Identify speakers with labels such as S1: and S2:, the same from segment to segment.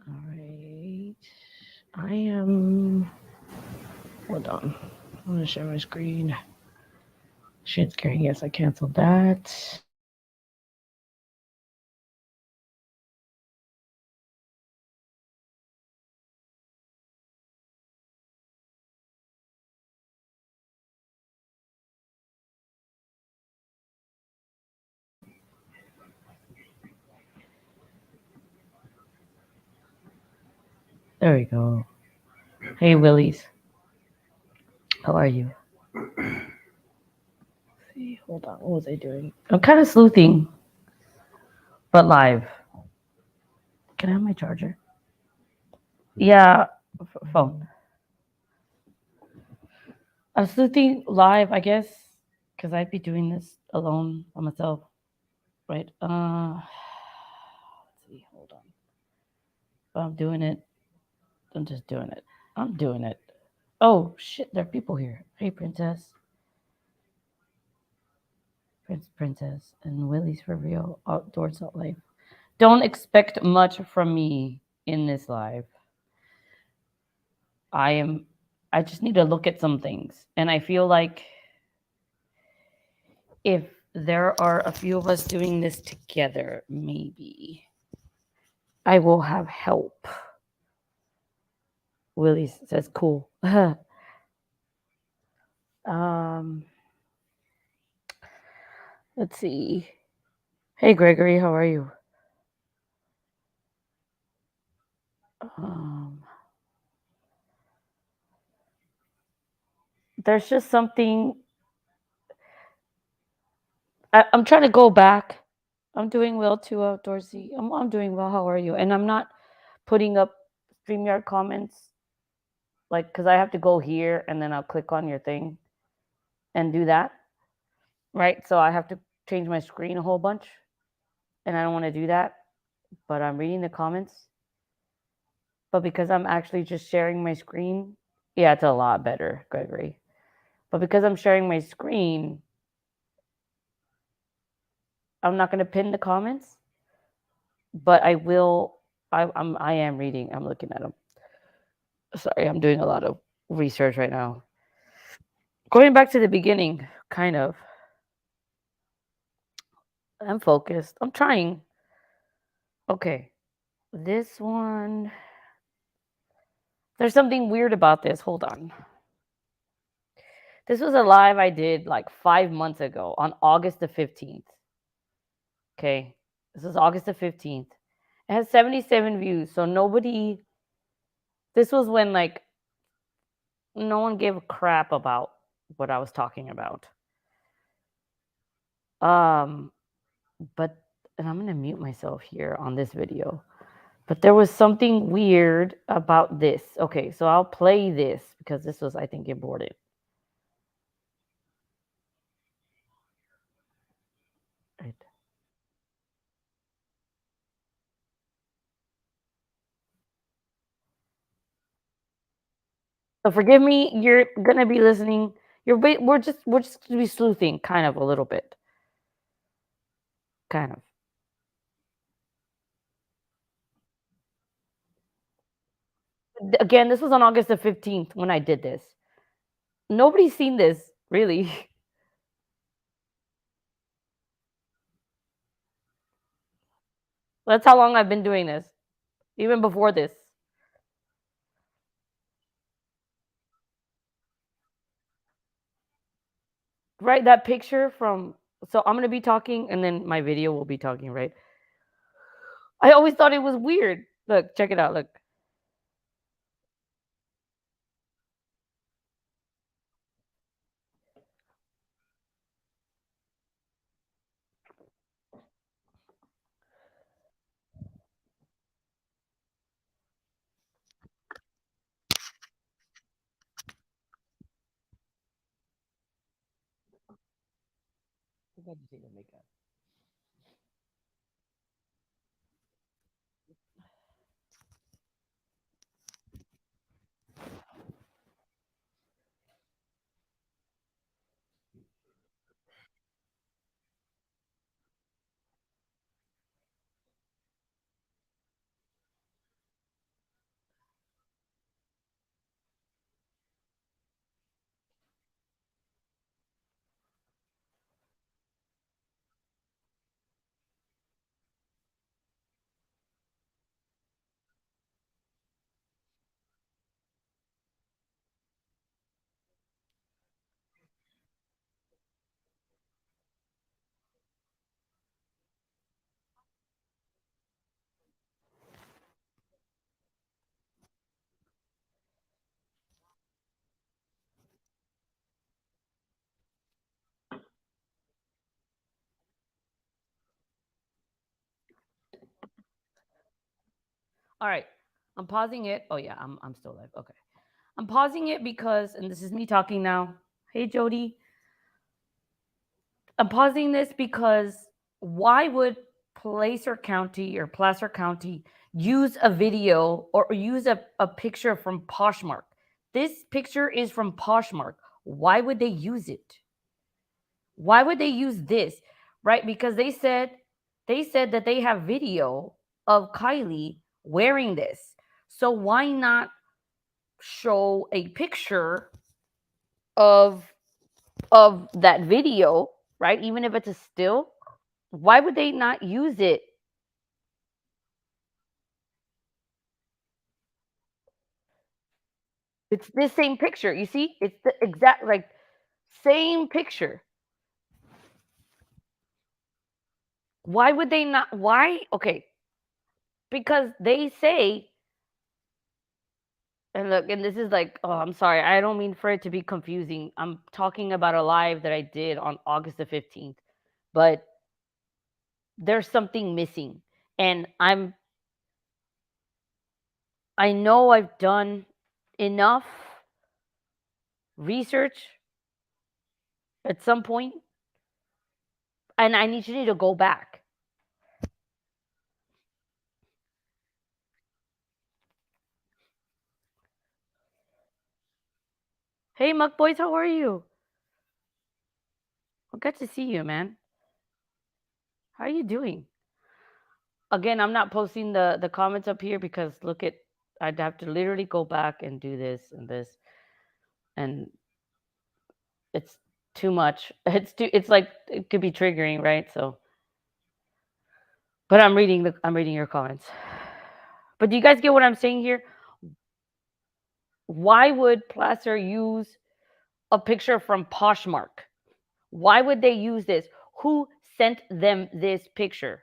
S1: All right. I am. Hold on. I'm gonna share my screen. Shit scary. Yes, I canceled that. There we go. Hey, Willies. How are you? See, hold on. What was I doing? I'm kind of sleuthing, but live. Can I have my charger? Yeah, phone. I'm sleuthing live, I guess, because I'd be doing this alone by myself, right? Let's see. Hold on. But I'm doing it. I'm just doing it. I'm doing it. Oh shit! There are people here. Hey, princess, princess, and Willie's for real. Outdoors out life. Don't expect much from me in this live. I am. I just need to look at some things, and I feel like if there are a few of us doing this together, maybe I will have help. Willie says, "Cool." um, let's see. Hey, Gregory, how are you? Um, there's just something. I'm trying to go back. I'm doing well too, outdoorsy. I'm doing well. How are you? And I'm not putting up StreamYard comments, like, because I have to go here and then I'll click on your thing and do that, right? So I have to change my screen a whole bunch, and I don't want to do that. But I'm reading the comments. But because I'm actually just sharing my screen, yeah, it's a lot better, Gregory. But because I'm sharing my screen, I'm not going to pin the comments, but I will. I am reading. I'm looking at them. Sorry, I'm doing a lot of research right now. Going back to the beginning, kind of. I'm focused. I'm trying. Okay. This one. There's something weird about this. Hold on. This was a live I did like 5 months ago on August the 15th. Okay. This is August the 15th. It has 77 views. So nobody. This was when like no one gave a crap about what I was talking about. Um, but and I'm gonna mute myself here on this video. But there was something weird about this. Okay, so I'll play this because this was, I think, important. Right. So forgive me. You're gonna be listening. We're just gonna be sleuthing, kind of a little bit, kind of. Again, this was on August the 15th when I did this. Nobody's seen this really. That's how long I've been doing this, even before this. Right, that picture from. So I'm gonna be talking, and then my video will be talking. Right. I always thought it was weird. Look, check it out. Look. All right. I'm pausing it. Oh yeah, I'm still live. Okay. I'm pausing it because, and this is me talking now. Hey Jody. I'm pausing this because why would Placer County or Placer County use a video or use a picture from Poshmark? This picture is from Poshmark. Why would they use it? Why would they use this? Right? Because they said that they have video of Kylie wearing this. So why not show a picture of of that video, right? Even if it's a still, why would they not use it? It's this same picture. You see? It's the exact like same picture. Why would they not? Why? Okay, because they say, and look, and this is like, oh, I'm sorry. I don't mean for it to be confusing. I'm talking about a live that I did on August the 15th, but there's something missing. And I know I've done enough research at some point, and I need you to go back. Hey, Muck Boys, how are you? Well, good to see you, man. How are you doing? Again, I'm not posting the comments up here because look at I'd have to literally go back and do this and this, and it's too much. It's like it could be triggering, right? So, but I'm reading your comments. But do you guys get what I'm saying here? Why would Placer use a picture from Poshmark? Why would they use this? Who sent them this picture?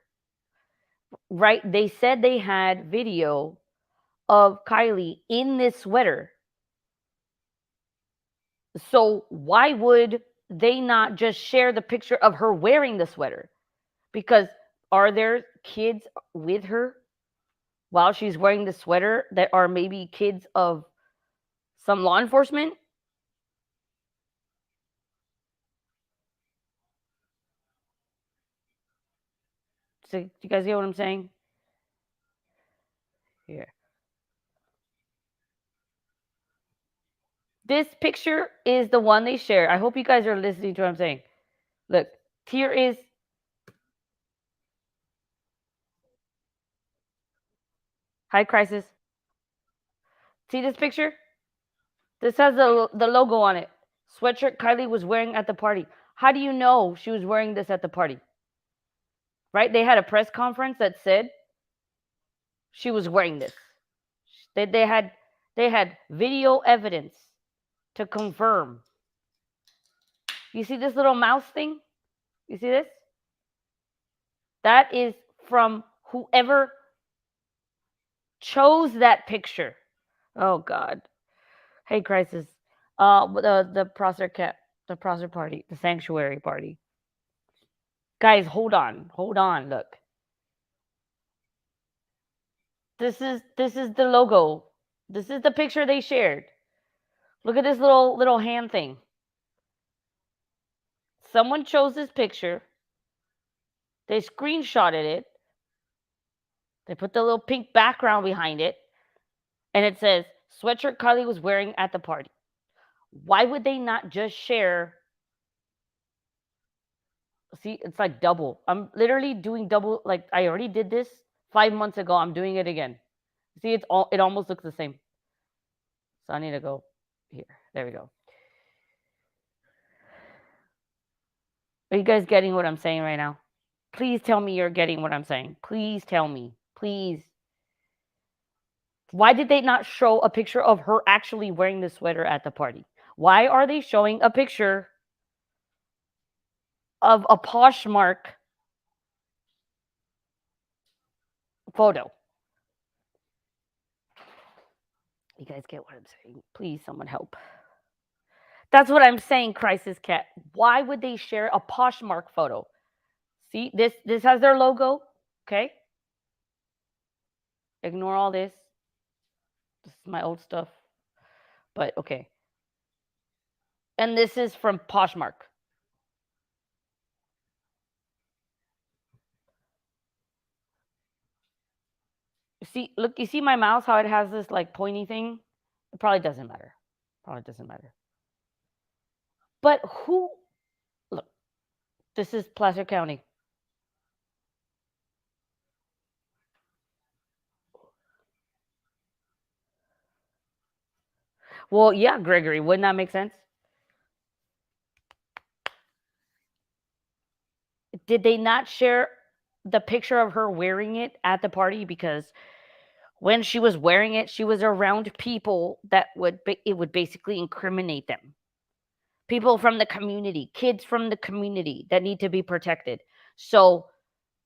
S1: Right? They said they had video of Kylie in this sweater. So why would they not just share the picture of her wearing the sweater? Because are there kids with her while she's wearing the sweater that are maybe kids of some law enforcement? So, do you guys get what I'm saying? Here. This picture is the one they share. I hope you guys are listening to what I'm saying. Look, here is High Crisis. See this picture? This has the logo on it. Sweatshirt Kylie was wearing at the party. How do you know she was wearing this at the party? Right? They had a press conference that said she was wearing this. They had video evidence to confirm. You see this little mouse thing? You see this? That is from whoever chose that picture. Oh God. Hey, Crisis. The Prosser cat, the Prosser party, the sanctuary party. Guys, hold on. Look, this is the logo. This is the picture they shared. Look at this little hand thing. Someone chose this picture. They screenshotted it. They put the little pink background behind it, and it says sweatshirt Kylie was wearing at the party. Why would they not just share? See, it's like double. I'm literally doing double. Like I already did this 5 months ago. I'm doing it again. See, it almost looks the same. So I need to go here. There we go. Are you guys getting what I'm saying right now? Please tell me you're getting what I'm saying. Please tell me. Please. Why did they not show a picture of her actually wearing the sweater at the party? Why are they showing a picture of a Poshmark photo? You guys get what I'm saying? Please, someone help. That's what I'm saying, Crisis Cat. Why would they share a Poshmark photo? See, this has their logo, okay? Ignore all this. This is my old stuff. But okay. And this is from Poshmark. See, look, you see my mouse, how it has this like pointy thing? It probably doesn't matter. Probably doesn't matter. But who, look, this is Placer County. Well, yeah, Gregory, wouldn't that make sense? Did they not share the picture of her wearing it at the party? Because when she was wearing it, she was around people that it would basically incriminate them. People from the community, kids from the community that need to be protected. So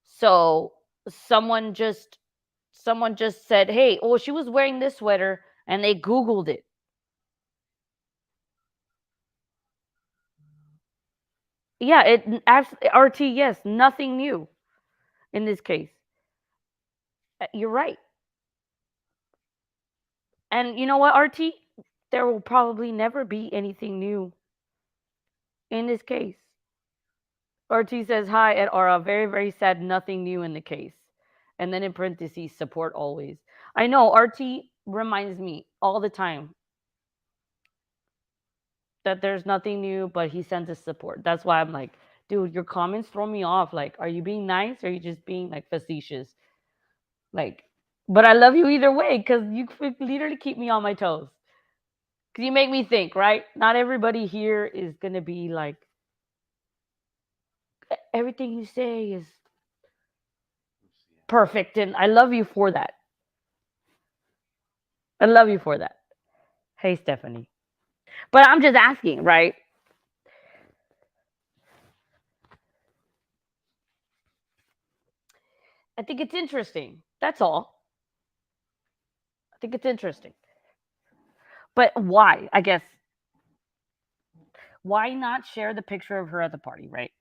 S1: so someone just said, "Hey, oh, she was wearing this sweater," and they googled it. Yeah, RT, yes, nothing new in this case. You're right. And you know what, RT? There will probably never be anything new in this case. RT says hi at Aura. Very, very sad. Nothing new in the case. And then in parentheses, support always. I know RT reminds me all the time that there's nothing new, but he sends us support. That's why I'm like, dude, your comments throw me off. Like, are you being nice or are you just being like facetious? Like, but I love you either way because you literally keep me on my toes. Because you make me think, right? Not everybody here is going to be like, everything you say is perfect. And I love you for that. I love you for that. Hey, Stephanie. But I'm just asking, right? I think it's interesting. That's all. I think it's interesting. But why? I guess, why not share the picture of her at the party, right?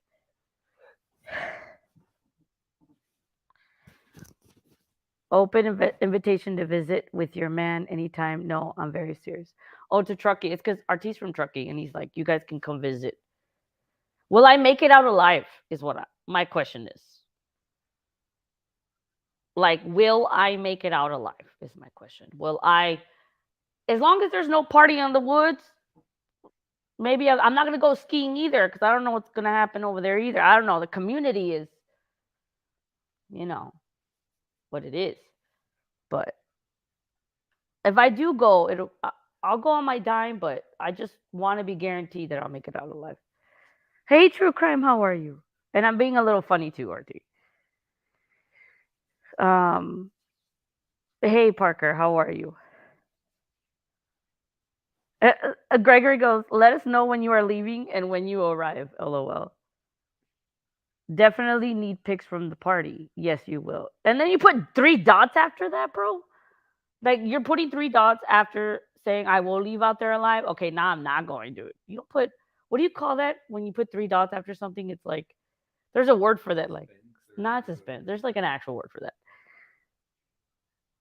S1: Open invitation to visit with your man anytime. No, I'm very serious. Oh, to Truckee. It's because Artie's from Truckee, and he's like, you guys can come visit. Will I make it out alive? Is what my question is. Like, will I make it out alive? Is my question. Will I, as long as there's no party in the woods, maybe I'm not gonna go skiing either because I don't know what's gonna happen over there either. I don't know. The community is, you know, what it is. But if I do go, I'll go on my dime. But I just want to be guaranteed that I'll make it out alive. Hey, true crime, how are you? And I'm being a little funny too, RT. Um, hey, Parker, how are you? Gregory goes, let us know when you are leaving and when you arrive. LOL. Definitely need pics from the party. Yes, you will. And then you put three dots after that, bro. Like you're putting three dots after saying I will leave out there alive. Okay, now I'm not going to do it. You don't put, what do you call that when you put three dots after something? It's like there's a word for that, like not suspense. There's like an actual word for that.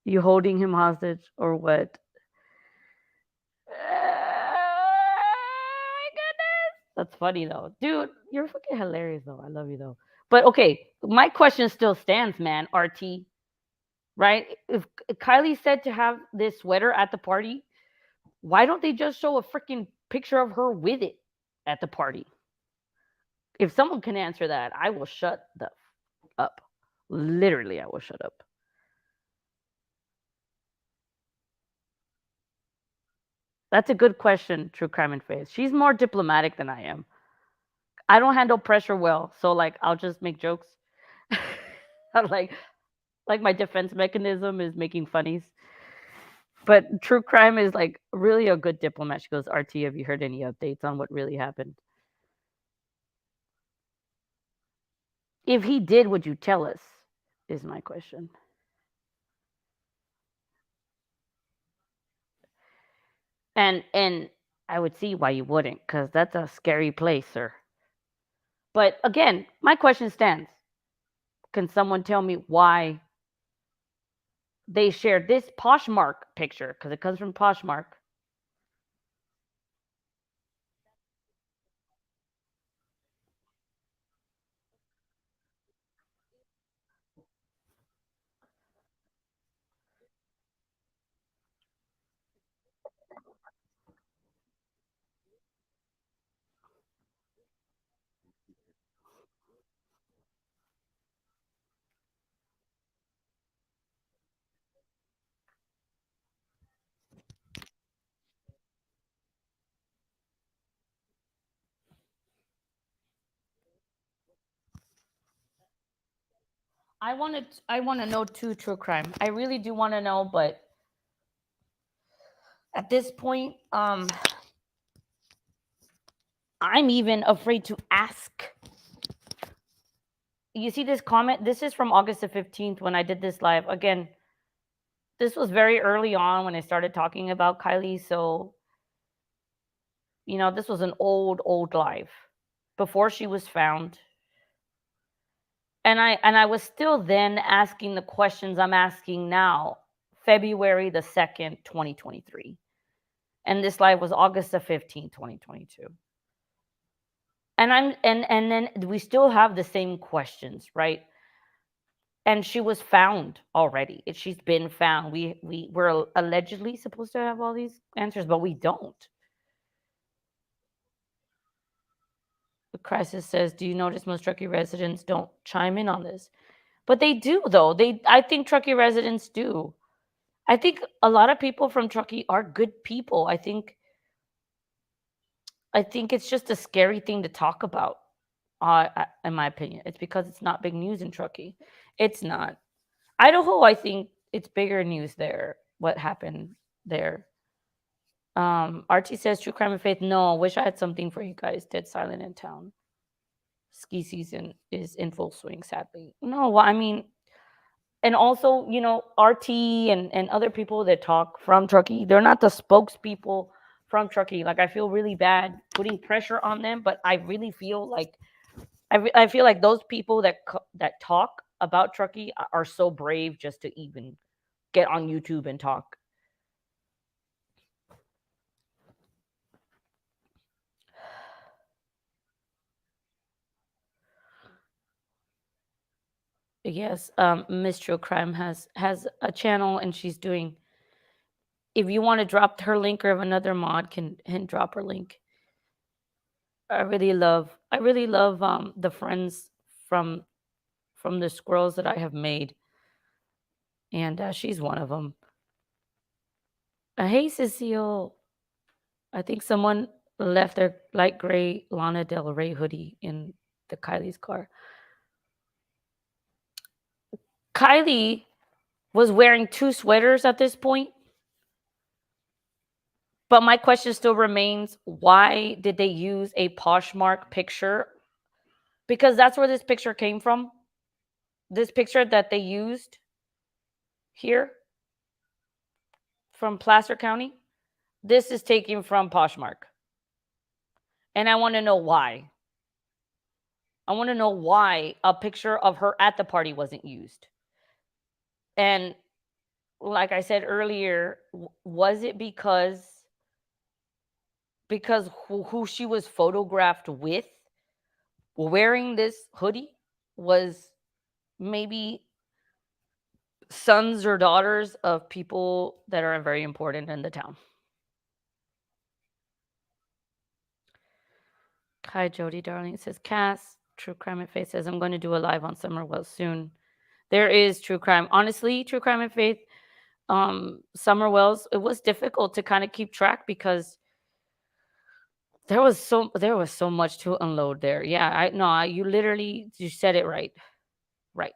S1: You holding him hostage or what? My goodness. That's funny though. Dude, you're fucking hilarious though. I love you though. But okay, my question still stands, man. RT, right? If Kylie said to have this sweater at the party, why don't they just show a freaking picture of her with it at the party? If someone can answer that, I will shut the up. Literally, I will shut up. That's a good question, True Crime and Face. She's more diplomatic than I am. I don't handle pressure well, so like I'll just make jokes. I'm like my defense mechanism is making funnies. But true crime is like really a good diplomat. She goes, RT, have you heard any updates on what really happened? If he did, would you tell us? Is my question. And I would see why you wouldn't, because that's a scary place, sir. But again, my question stands. Can someone tell me why they shared this Poshmark picture because it comes from Poshmark. I want to know too, true crime. I really do want to know, but at this point, I'm even afraid to ask. You see this comment? This is from August the 15th when I did this live. Again, this was very early on when I started talking about Kylie. So, this was an old live before she was found. And I was still then asking the questions I'm asking now, February the 2nd, 2023. And this live was August the 15th, 2022. And then we still have the same questions, right? And she was found already. She's been found. We're allegedly supposed to have all these answers, but we don't. The crisis says, "Do you notice most Truckee residents don't chime in on this?" But they do, though. I think Truckee residents do. I think a lot of people from Truckee are good people. I think it's just a scary thing to talk about. In my opinion, it's because it's not big news in Truckee. It's not. Idaho, I think it's bigger news there. What happened there? Archie says, "True crime and faith." No, wish I had something for you guys. Dead silent in town. Ski season is in full swing, sadly. No, well, I mean, and also, RT and other people that talk from Truckee, they're not the spokespeople from Truckee. Like, I feel really bad putting pressure on them, but I really feel like I feel like those people that talk about Truckee are so brave just to even get on YouTube and talk. Yes, Miss True Crime has a channel and she's doing. If you want to drop her link, or if another mod can drop her link. I really love the friends from from the squirrels that I have made, and she's one of them. Hey, Cecile. I think someone left their light gray Lana Del Rey hoodie in the Kylie's car. Kylie was wearing two sweaters at this point, but my question still remains: why did they use a Poshmark picture? Because that's where this picture came from. This picture that they used here from Placer County. This is taken from Poshmark. And I want to know why. I want to know why a picture of her at the party wasn't used. And like I said earlier, was it because who she was photographed with wearing this hoodie was maybe sons or daughters of people that are very important in the town? Hi, Jody, darling. It says Cass. True Crime and Faith says, "I'm going to do a live on Summerwell soon." There is true crime. Honestly, True Crime and Faith, Summerwell's, it was difficult to kind of keep track because there was so much to unload there. Yeah, I no, you literally you said it right. Right.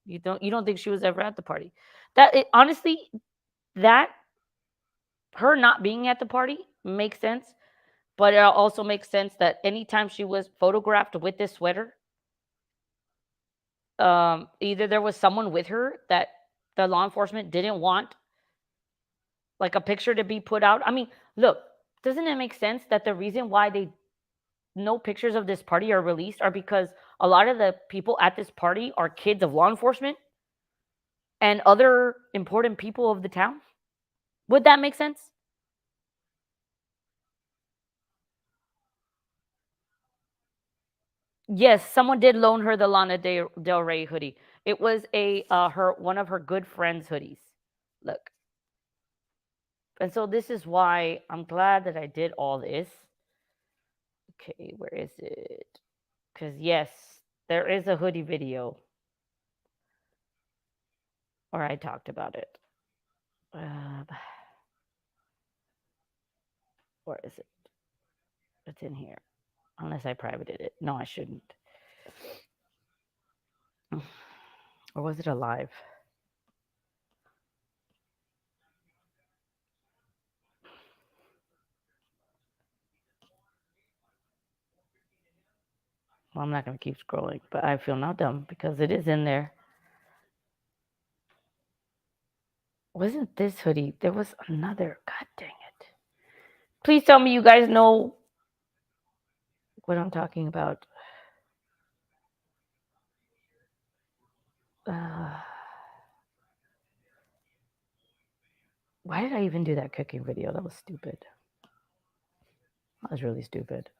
S1: You don't think she was ever at the party. Honestly, that her not being at the party makes sense, but it also makes sense that anytime she was photographed with this sweater, either there was someone with her that the law enforcement didn't want like a picture to be put out. I mean, look, doesn't it make sense that the reason why they no pictures of this party are released are because a lot of the people at this party are kids of law enforcement? and other important people of the town. Would that make sense? Yes, someone did loan her the Del Rey hoodie. It was a her one of her good friends' hoodies. Look. And so this is why I'm glad that I did all this. Okay, where is it? Cuz yes, there is a hoodie video where I talked about it. Uh, where is it? It's in here. Unless I privated it. No, I shouldn't. Or was it a live? Well, I'm not going to keep scrolling, but I feel now dumb because it is in there. Wasn't this hoodie? There was another. God dang it. Please tell me you guys know what I'm talking about. Uh, why did I even do that cooking video? That was stupid. That was really stupid.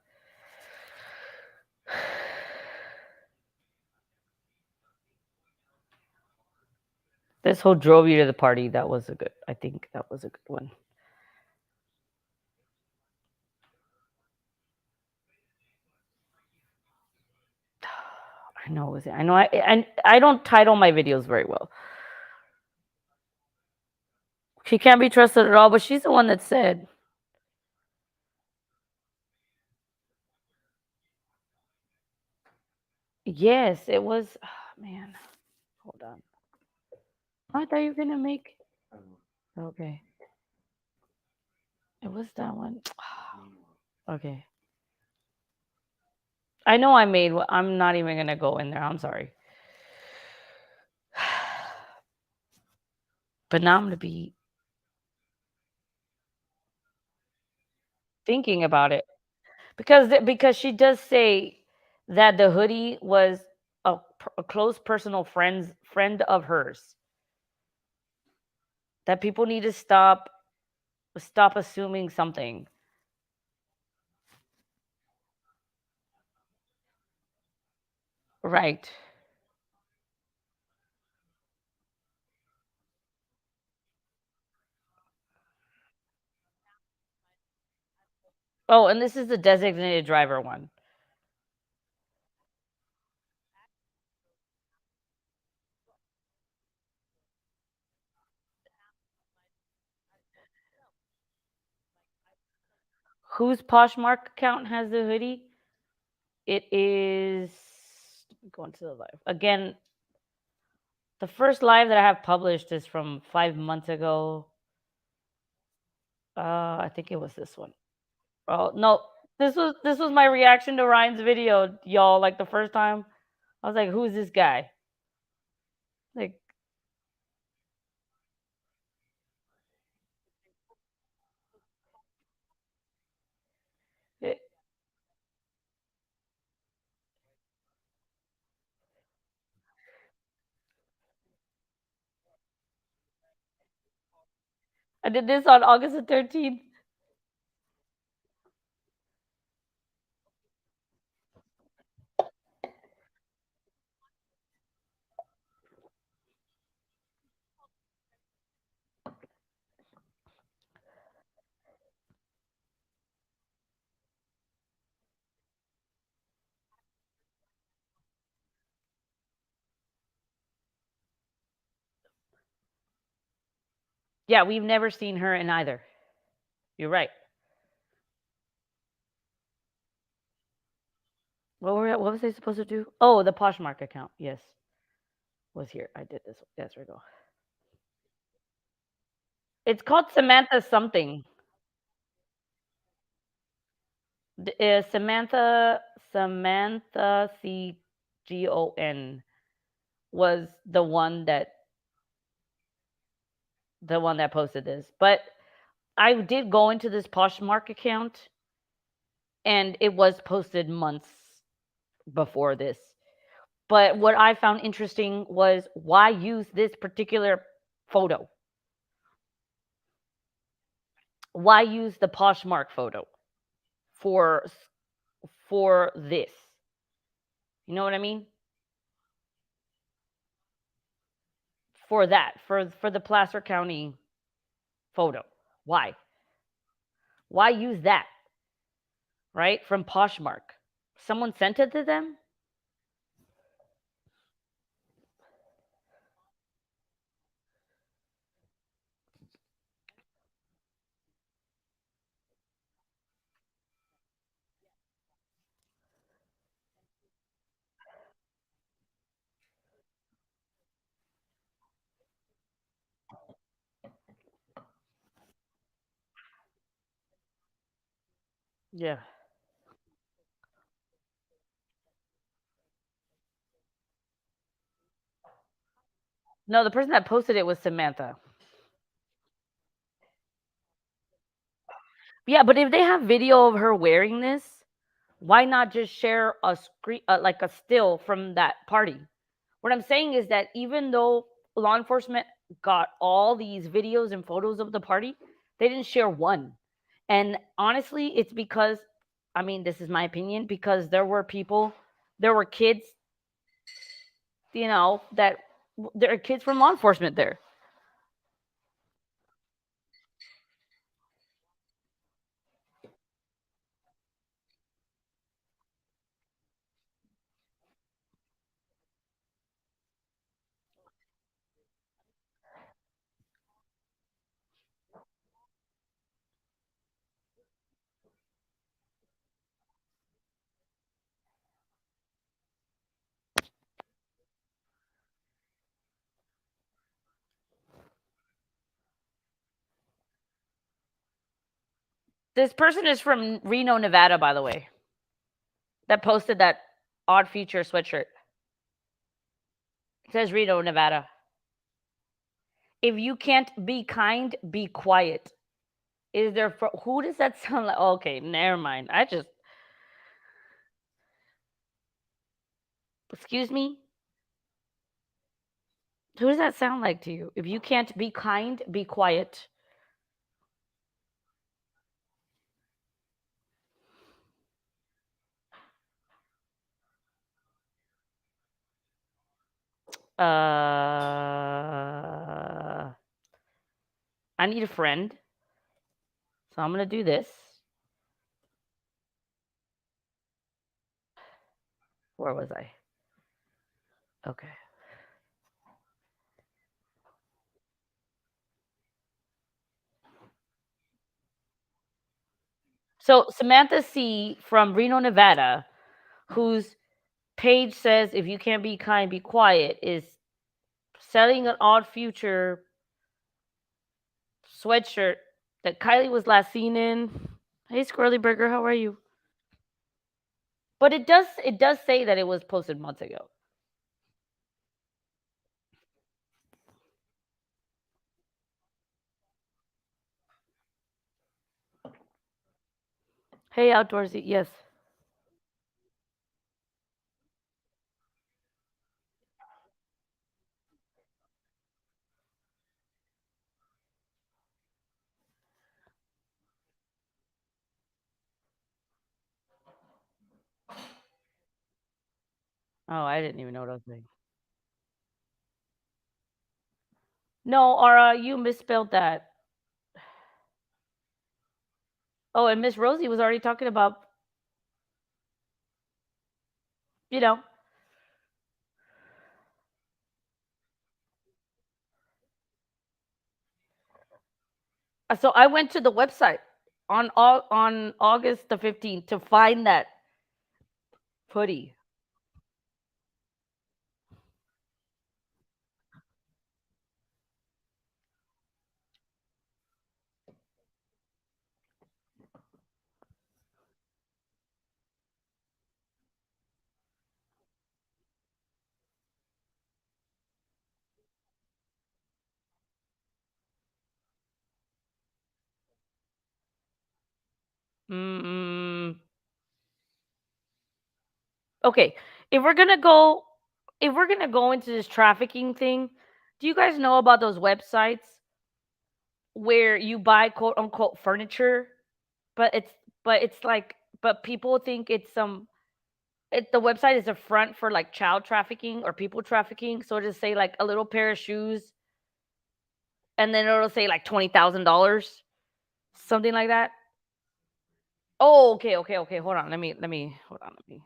S1: This whole drove you to the party. That was a good. I think that was a good one. I know it was. I know. I don't title my videos very well. She can't be trusted at all. But she's the one that said. Yes, it was. Oh, man, hold on. I thought you were gonna make. Okay. It was that one. Okay. I know I made. I'm not even gonna go in there. I'm sorry. But now I'm gonna be thinking about it because she does say that the hoodie was a close personal friend of hers. That people need to stop assuming something. Right. Oh, and this is the designated driver one. Whose Poshmark account has the hoodie? It is going to the live. Again, the first live that I have published is from 5 months ago. I think it was this one. Oh no, this was my reaction to Ryan's video, y'all. Like the first time, I was like, "Who's this guy?" Like, it, I did this on August the 13th. Yeah, we've never seen her in either. You're right. What was I supposed to do? Oh, the Poshmark account. Yes, was here. I did this. Yes, we go. It's called Samantha something. Samantha CGON was the one that posted this. But I did go into this Poshmark account and it was posted months before this. But what I found interesting was why use this particular photo? Why use the Poshmark photo for for this? You know what I mean? For that, for the Placer County photo. Why? Why use that? Right? From Poshmark. Someone sent it to them? Yeah. No, the person that posted it was Samantha. Yeah, but if they have video of her wearing this, why not just share a screen, like a still from that party? What I'm saying is that even though law enforcement got all these videos and photos of the party, they didn't share one. And honestly, it's because, I mean, this is my opinion, because there were kids, that there are kids from law enforcement there. This person is from Reno, Nevada, by the way, that posted that odd future sweatshirt. It says Reno, Nevada. If you can't be kind, be quiet. Is there for who does that sound like? Okay, never mind. I just excuse me. Who does that sound like to you? If you can't be kind, be quiet. I need a friend, so I'm gonna do this. Where was I? Okay. So Samantha C from Reno, Nevada, whose page says if you can't be kind, be quiet, is selling an odd future sweatshirt that Kylie was last seen in. Hey Squirrely Burger, how are you? But it does say that it was posted months ago. Hey Outdoorsy, yes. Oh, I didn't even know what I was saying. No, Aura, you misspelled that. Oh, and Miss Rosie was already talking about, you know. So I went to the website on August the 15th to find that hoodie. Mm, okay, if we're gonna go. if we're gonna go into this trafficking thing, do you guys know about those websites where you buy quote unquote furniture, but it's like but people think it's the website is a front for like child trafficking or people trafficking. So just say like a little pair of shoes, and then it'll say like $20,000, something like that. Oh, okay. Hold on. Let me hold on. Let me.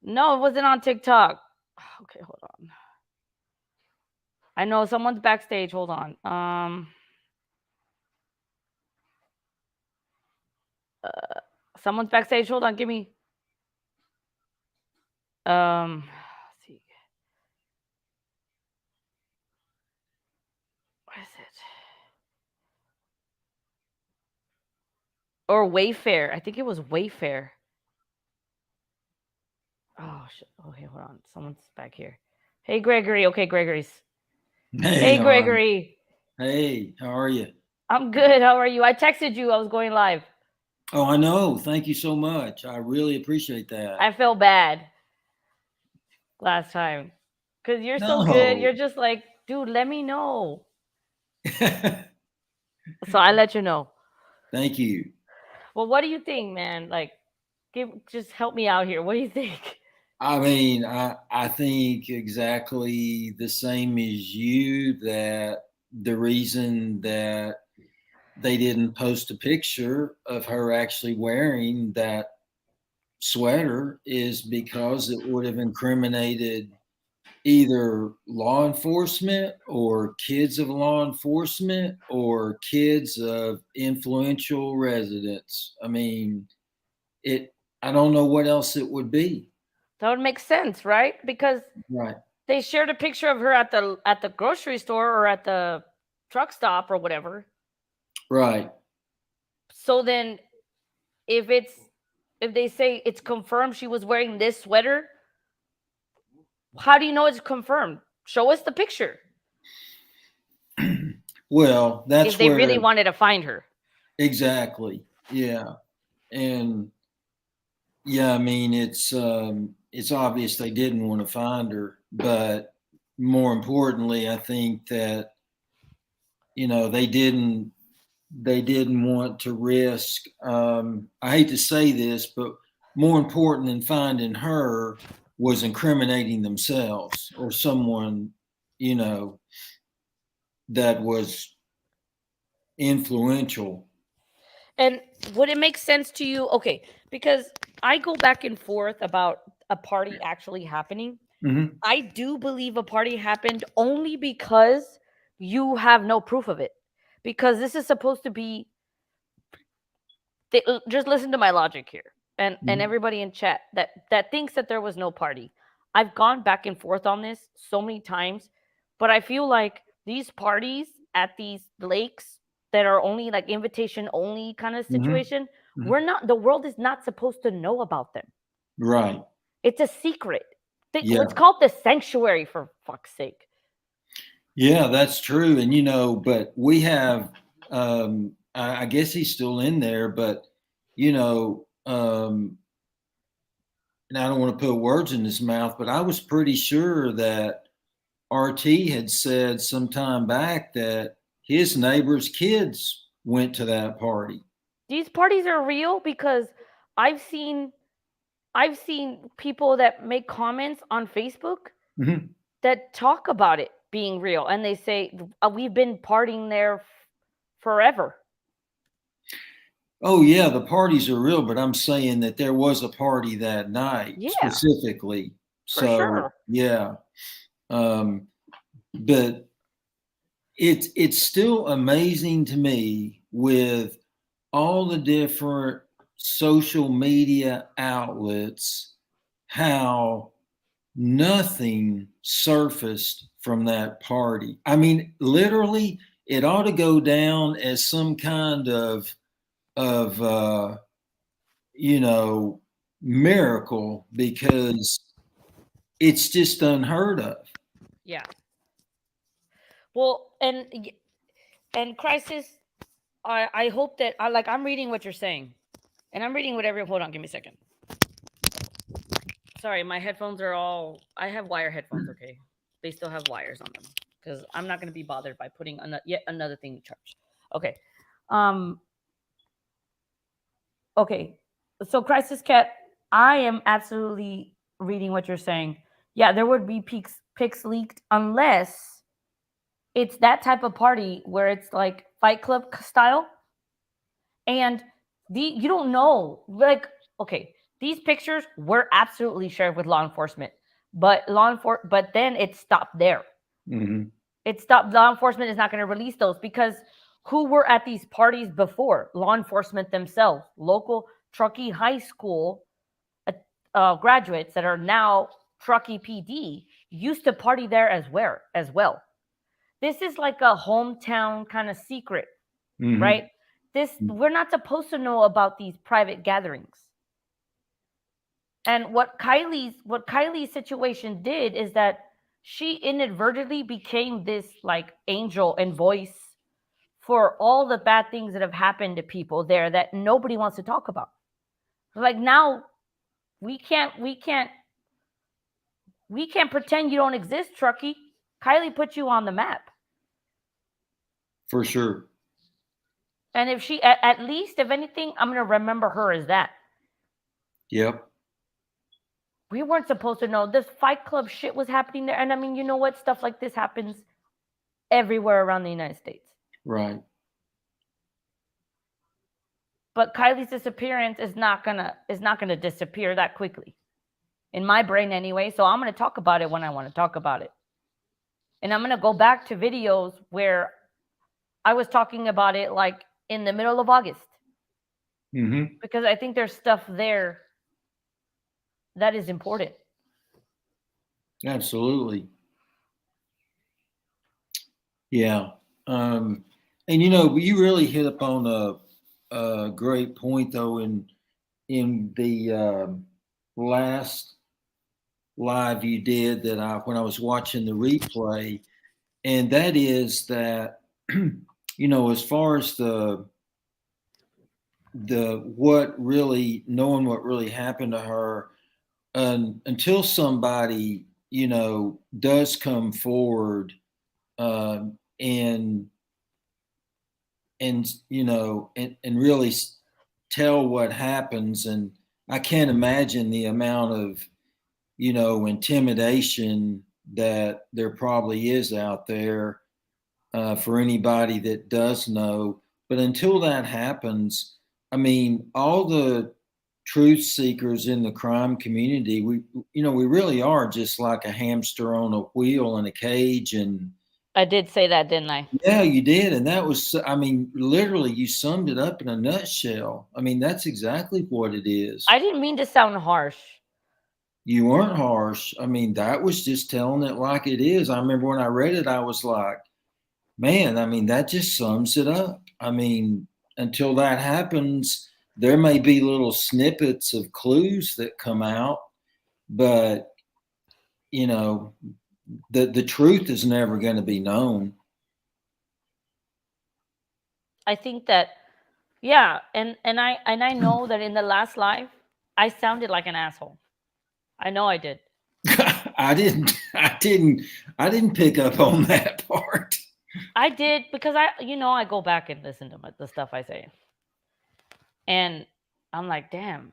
S1: No, it wasn't on TikTok. Okay, hold on. I know someone's backstage. Hold on. Someone's backstage. Hold on. Give me. Let's see. What is it? Or Wayfair. I think it was Wayfair. Oh shit. Okay, hold on. Someone's back here. Hey, Gregory. Okay, Gregory's.
S2: Hey,
S1: Hey,
S2: all right.
S1: Gregory.
S2: Hey, how are you?
S1: I'm good. How are you? I texted you. I was going live.
S2: Oh, I know. Thank you so much. I really appreciate that.
S1: I felt bad last time because you're so good.
S2: No.
S1: You're just like, dude, let me know. So I let you know.
S2: Thank you.
S1: Well, what do you think, man? Like, just help me out here. What do you think?
S2: I mean, I think exactly the same as you that the reason that they didn't post a picture of her actually wearing that sweater is because it would have incriminated either law enforcement or kids of law enforcement or kids of influential residents. I mean, it I don't know what else it would be.
S1: That would make sense, right? Because
S2: Right.
S1: they shared a picture of her at the grocery store or at the truck stop or whatever.
S2: Right.
S1: So then, if if they say it's confirmed she was wearing this sweater, how do you know it's confirmed? Show us the picture
S2: Well,
S1: if
S2: that's
S1: they really
S2: where
S1: wanted to find her.
S2: exactly. Yeah. And yeah, I mean it's obvious they didn't want to find her, but more importantly, I think that they didn't want to risk. I hate to say this, but more important than finding her was incriminating themselves or someone, you know, that was influential.
S1: And would it make sense to you? Okay, because I go back and forth about a party actually happening.
S2: Hmm.
S1: I do believe a party happened only because you have no proof of it. Because this is supposed to be just listen to my logic here, and
S2: Hmm.
S1: everybody in chat that thinks that there was no party. I've gone back and forth on this so many times, but I feel like these parties at these lakes that are only like invitation only kind of
S2: Hmm.
S1: situation,
S2: Hmm.
S1: we're not the world is not supposed to know about them.
S2: Right.
S1: It's a secret. It's
S2: Yeah.
S1: called the sanctuary, for fuck's sake.
S2: Yeah, that's true. And but we have I guess he's still in there, but and I don't want to put words in his mouth, but I was pretty sure that RT had said some time back that his neighbor's kids went to that party.
S1: These parties are real because I've seen I've seen people that make comments on Facebook
S2: Mhm.
S1: that talk about it being real, and they say we've been partying there forever.
S2: Oh yeah, the parties are real, but I'm saying that there was a party that night
S1: Yeah,
S2: specifically.
S1: for
S2: So
S1: sure.
S2: yeah, um, but it's still amazing to me with all the different social media outlets how nothing surfaced from that party. I mean, literally, it ought to go down as some kind of you know miracle because it's just unheard of.
S1: Yeah. Well, and crisis. I hope that I'm reading what you're saying, and I'm reading whatever. Hold on, give me a second. Sorry, my headphones are all. I have wire headphones. Okay, they still have wires on them because I'm not going to be bothered by putting yet another thing to charge. Okay, um, okay. So, Crisis Cat, I am absolutely reading what you're saying. Yeah, there would be pics leaked unless it's that type of party where it's like Fight Club style, and you don't know, like, okay, these pictures were absolutely shared with law enforcement, but then it stopped there.
S2: Mm-hmm.
S1: It stopped. Law enforcement is not going to release those because who were at these parties before? Law enforcement themselves, local Truckee High School graduates that are now Truckee PD used to party there as well. This is like a hometown kind of secret,
S2: Mm-hmm.
S1: right? This We're not supposed to know about these private gatherings. And what Kylie's situation did is that she inadvertently became this like angel and voice for all the bad things that have happened to people there that nobody wants to talk about. Like now we can't pretend you don't exist, Truckee. Kylie put you on the map.
S2: For sure.
S1: And if she at least if anything, I'm gonna remember her as that.
S2: Yep.
S1: We weren't supposed to know this Fight Club shit was happening there. And I mean, you know what? Stuff like this happens everywhere around the United States.
S2: Right.
S1: But Kylie's disappearance is not gonna disappear that quickly. In my brain anyway. So I'm gonna talk about it when I want to talk about it. And I'm gonna go back to videos where I was talking about it like in the middle of August.
S2: Mm-hmm.
S1: Because I think there's stuff there that is important.
S2: Absolutely. Yeah. And you really hit upon a great point though in the last live you did that I when I was watching the replay, and that is that as far as the what really knowing what really happened to her, until somebody does come forward, um, and and really tell what happens. And I can't imagine the amount of intimidation that there probably is out there, for anybody that does know. But until that happens, I mean, all the truth seekers in the crime community, we really are just like a hamster on a wheel in a cage. And
S1: I did say that, didn't I?
S2: yeah, you did. And that was, I mean, literally, you summed it up in a nutshell. I mean, that's exactly what it is.
S1: I didn't mean to sound harsh.
S2: You weren't harsh. I mean, that was just telling it like it is. I remember when I read it, I was like, man, I mean, that just sums it up. I mean, until that happens, there may be little snippets of clues that come out, but you know, the truth is never going to be known.
S1: I think that, yeah, and I know that in the last live I sounded like an asshole. I know I did.
S2: I didn't pick up on that part.
S1: I did because I go back and listen to the stuff I say, and I'm like, damn,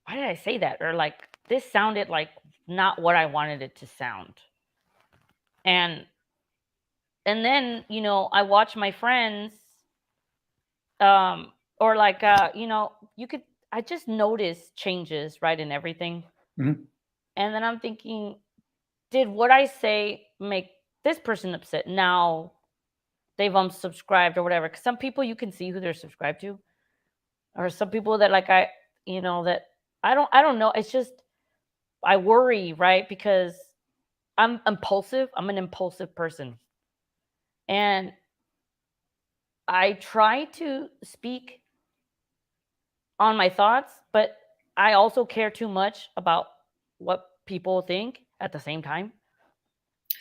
S1: why did I say that? Or like this sounded like not what I wanted it to sound. And and then I watch my friends, or like you could I just notice changes right in everything.
S2: Mhm.
S1: And then I'm thinking, did what I say make this person upset? Now they've unsubscribed or whatever. Because some people you can see who they're subscribed to, or some people that like that I don't know. It's just I worry, right? Because I'm impulsive. I'm an impulsive person, and I try to speak on my thoughts, but I also care too much about what people think at the same time.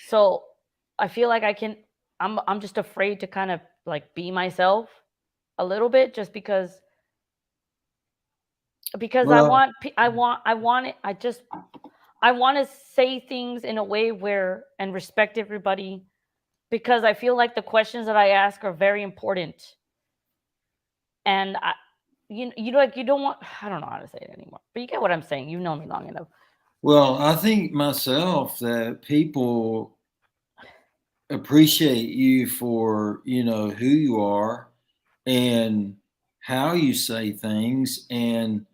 S1: So I feel like I'm just afraid to kind of like be myself a little bit just because because
S2: Well,
S1: I want it. I want to say things in a way where and respect everybody, because I feel like the questions that I ask are very important. And like you don't want, I don't know how to say it anymore, but you get what I'm saying. You know me long enough.
S2: well, I think myself that people appreciate you for, who you are and how you say things. And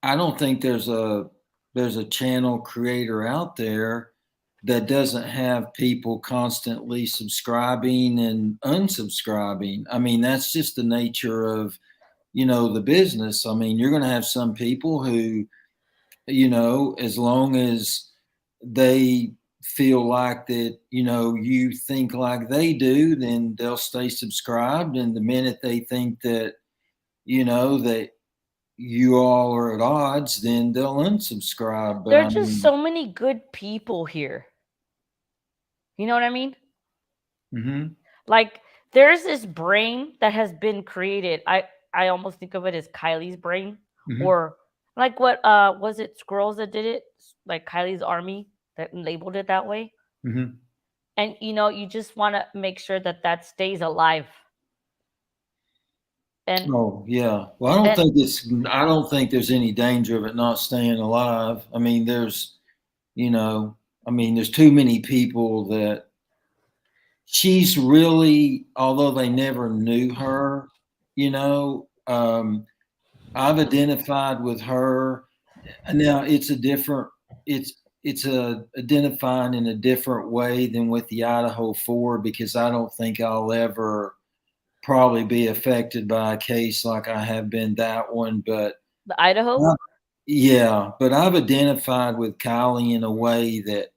S2: I don't think there's a channel creator out there that doesn't have people constantly subscribing and unsubscribing. I mean, that's just the nature of, the business. I mean, you're going to have some people who, as long as they feel like that, you think like they do, then they'll stay subscribed. And the minute they think that, that you all are at odds, then they'll unsubscribe. But
S1: There are
S2: I
S1: just
S2: mean,
S1: so many good people here. You know what I mean?
S2: hmm
S1: Like there's this brain that has been created. I almost think of it as Kylie's brain,
S2: hmm
S1: or like what was it Squirrels that did it? Like Kylie's army that labeled it that way.
S2: hmm
S1: And you just want to make sure that that stays alive. And
S2: oh yeah. Well,
S1: and
S2: I don't think there's any danger of it not staying alive. I mean, you know, there's too many people that she's really, although they never knew her, I've identified with her. Now it's a different, it's a identifying in a different way than with the Idaho 4, because I don't think I'll ever probably be affected by a case like I have been that one. But
S1: the Idaho.
S2: uh, yeah, but I've identified with Kylie in a way that,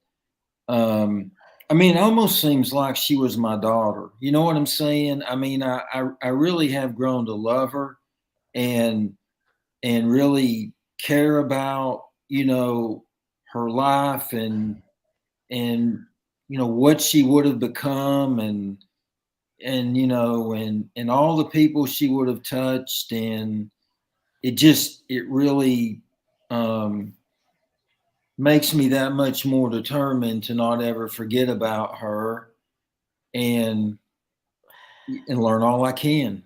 S2: um, it almost seems like she was my daughter. You know what I'm saying? I really have grown to love her and really care about, her life and what she would have become, and all the people she would have touched. And it really, um, makes me that much more determined to not ever forget about her and learn all I can.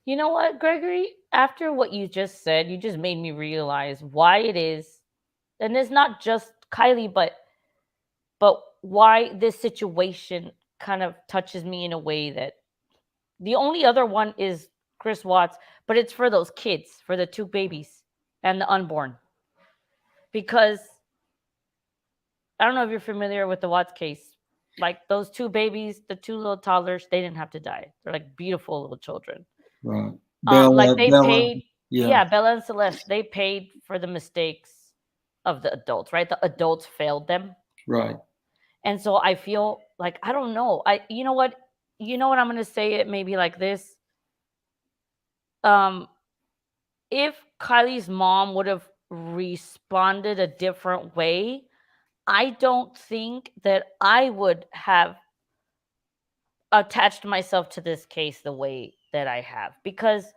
S1: You know what, Gregory? After what you just said, you just made me realize why it is, and it's not just Kylie, but why this situation kind of touches me in a way that the only other one is Chris Watts, but it's for those kids, for the two babies and the unborn. Because I don't know if you're familiar with the Watts case. Like those two babies, the two little toddlers, they didn't have to die. They're like beautiful little children.
S2: Right.
S1: Like
S2: Bella,
S1: they
S2: Bella.
S1: paid,
S2: Yeah.
S1: yeah, Bella and Celeste, they paid for the mistakes of the adults, right? The adults failed them.
S2: Right.
S1: And so I feel like I don't know. You know what I'm gonna say it maybe like this. Um, if Kylie's mom would have responded a different way, I don't think that I would have attached myself to this case the way that I have, because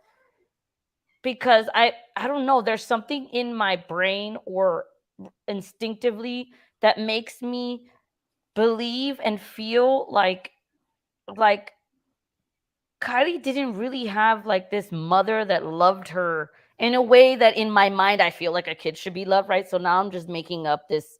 S1: I don't know, there's something in my brain or instinctively that makes me believe and feel like Kylie didn't really have like this mother that loved her in a way that in my mind I feel like a kid should be loved, right? So now I'm just making up this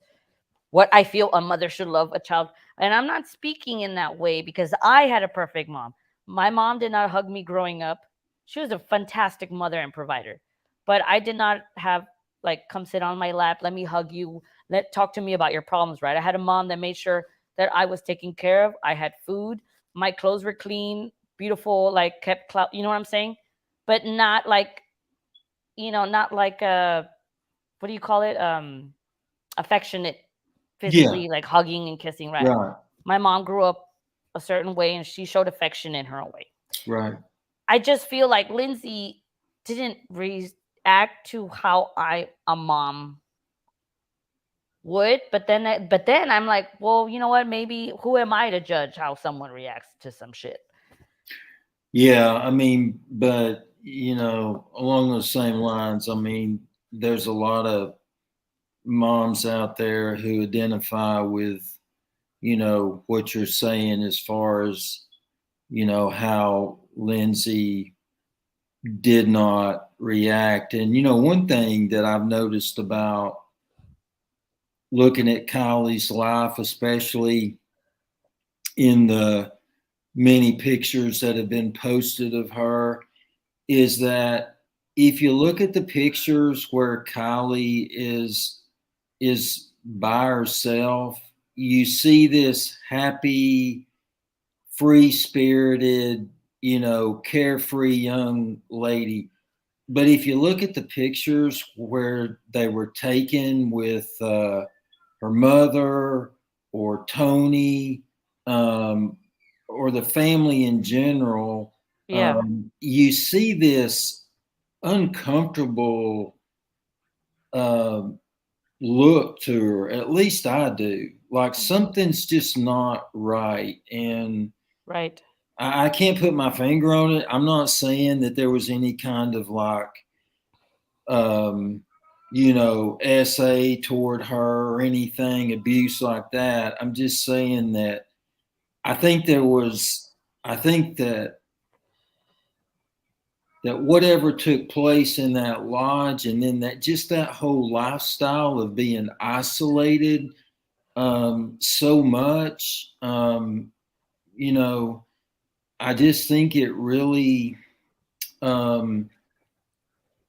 S1: what I feel a mother should love a child. And I'm not speaking in that way because I had a perfect mom. My mom did not hug me growing up. She was a fantastic mother and provider. But I did not have like come sit on my lap, let me hug you, let talk to me about your problems, right? I had a mom that made sure that I was taken care of. I had food, my clothes were clean, beautiful, like kept you know what I'm saying? But not like, not like what do you call it? Affectionate,
S2: Yeah.
S1: physically, like hugging and kissing, right?
S2: Right.
S1: My mom grew up a certain way and she showed affection in her own way.
S2: Right.
S1: I just feel like Lindsay didn't react to how a mom would, but then I'm like, well, you know what? Maybe who am I to judge how someone reacts to some shit?
S2: Yeah. But along those same lines, I mean, there's a lot of moms out there who identify with, what you're saying as far as, how Lindsay did not react. And, one thing that I've noticed about looking at Kylie's life, especially in the many pictures that have been posted of her, is that if you look at the pictures where Kylie is by herself, you see this happy, free spirited, carefree young lady. But if you look at the pictures where they were taken with her mother or Tony, um, or the family in general,
S1: Yeah.
S2: you see this uncomfortable um, look to her. At least I do. Like something's just not right. And
S1: Right.
S2: I can't put my finger on it. I'm not saying that there was any kind of like, um, essay toward her or anything, abuse like that. I'm just saying that I think there was, I think that whatever took place in that lodge, and then that just that whole lifestyle of being isolated so much, you know, I just think it really um,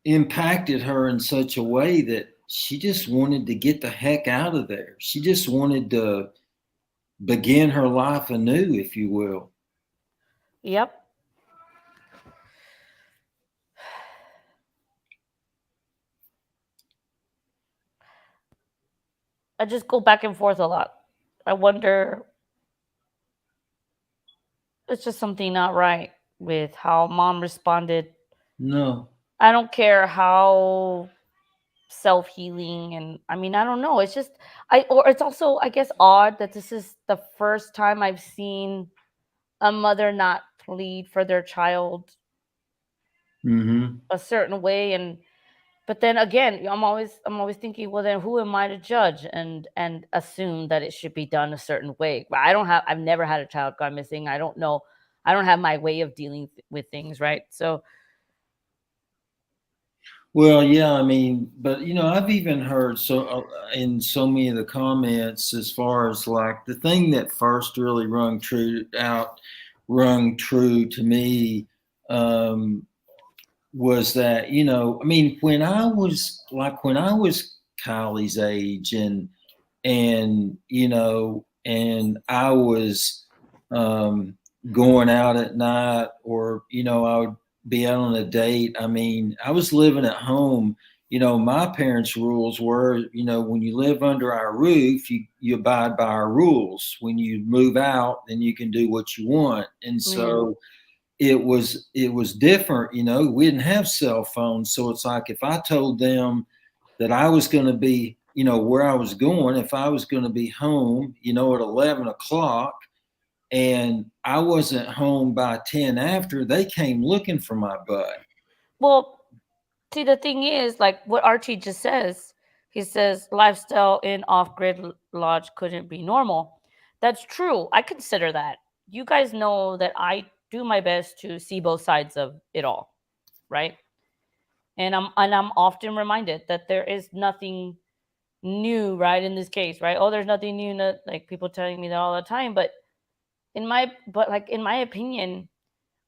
S2: impacted her in such a way that she just wanted to get the heck out of there. She just wanted to begin her life anew, if you will.
S1: Yep. I just go back and forth a lot. I wonder, it's just something not right with how mom responded.
S2: No.
S1: I don't care how self healing, and I mean, I don't know. It's just, or it's also, I guess, odd that this is the first time I've seen a mother not plead for their child
S2: Mm-hmm.
S1: a certain way. And but then again, I'm always thinking, well, then who am I to judge and assume that it should be done a certain way? But I've never had a child gone missing. I don't know. I don't have my way of dealing with things, right? So
S2: Well, yeah, I mean, but I've even heard in so many of the comments as far as like the thing that first really rung true to me, um, was that I mean, when I was Kylie's age, and I was um, going out at night, or I would be out on a date. I mean, I was living at home. My parents' rules were, when you live under our roof, you abide by our rules. When you move out, then you can do what you want. And
S1: yeah.
S2: so it was different. We didn't have cell phones, so it's like if I told them that I was going to be, where I was going, if I was going to be home, at 11 o'clock, and I wasn't home by 10 after, they came looking for my butt.
S1: Well, see, the thing is, like what Archie just says, he says lifestyle in off grid lodge couldn't be normal. That's true. I consider that. You guys know that I do my best to see both sides of it all, right? And I'm often reminded that there is nothing new, right, in this case, right? Oh, there's nothing new, like people telling me that all the time. But in my opinion,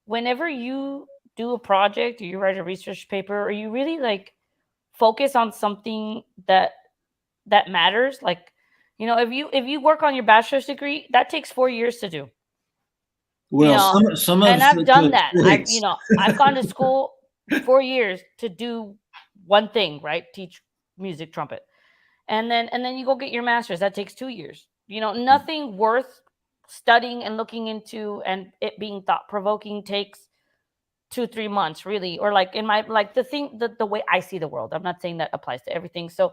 S1: whenever you do a project or you write a research paper or you really like focus on something that matters, like if you work on your bachelor's degree, that takes 4 years to do, you
S2: Well,
S1: know
S2: some of
S1: and
S2: us
S1: I've
S2: took
S1: done that. i've you
S2: six.
S1: know i've gone to school 4 years to do one thing, right? Teach music, trumpet. And then you go get your master's. That takes 2 years. Nothing worth studying and looking into and it being thought provoking takes 2-3 months, really. Or like in my, like the way I see the world. I'm not saying that applies to everything. So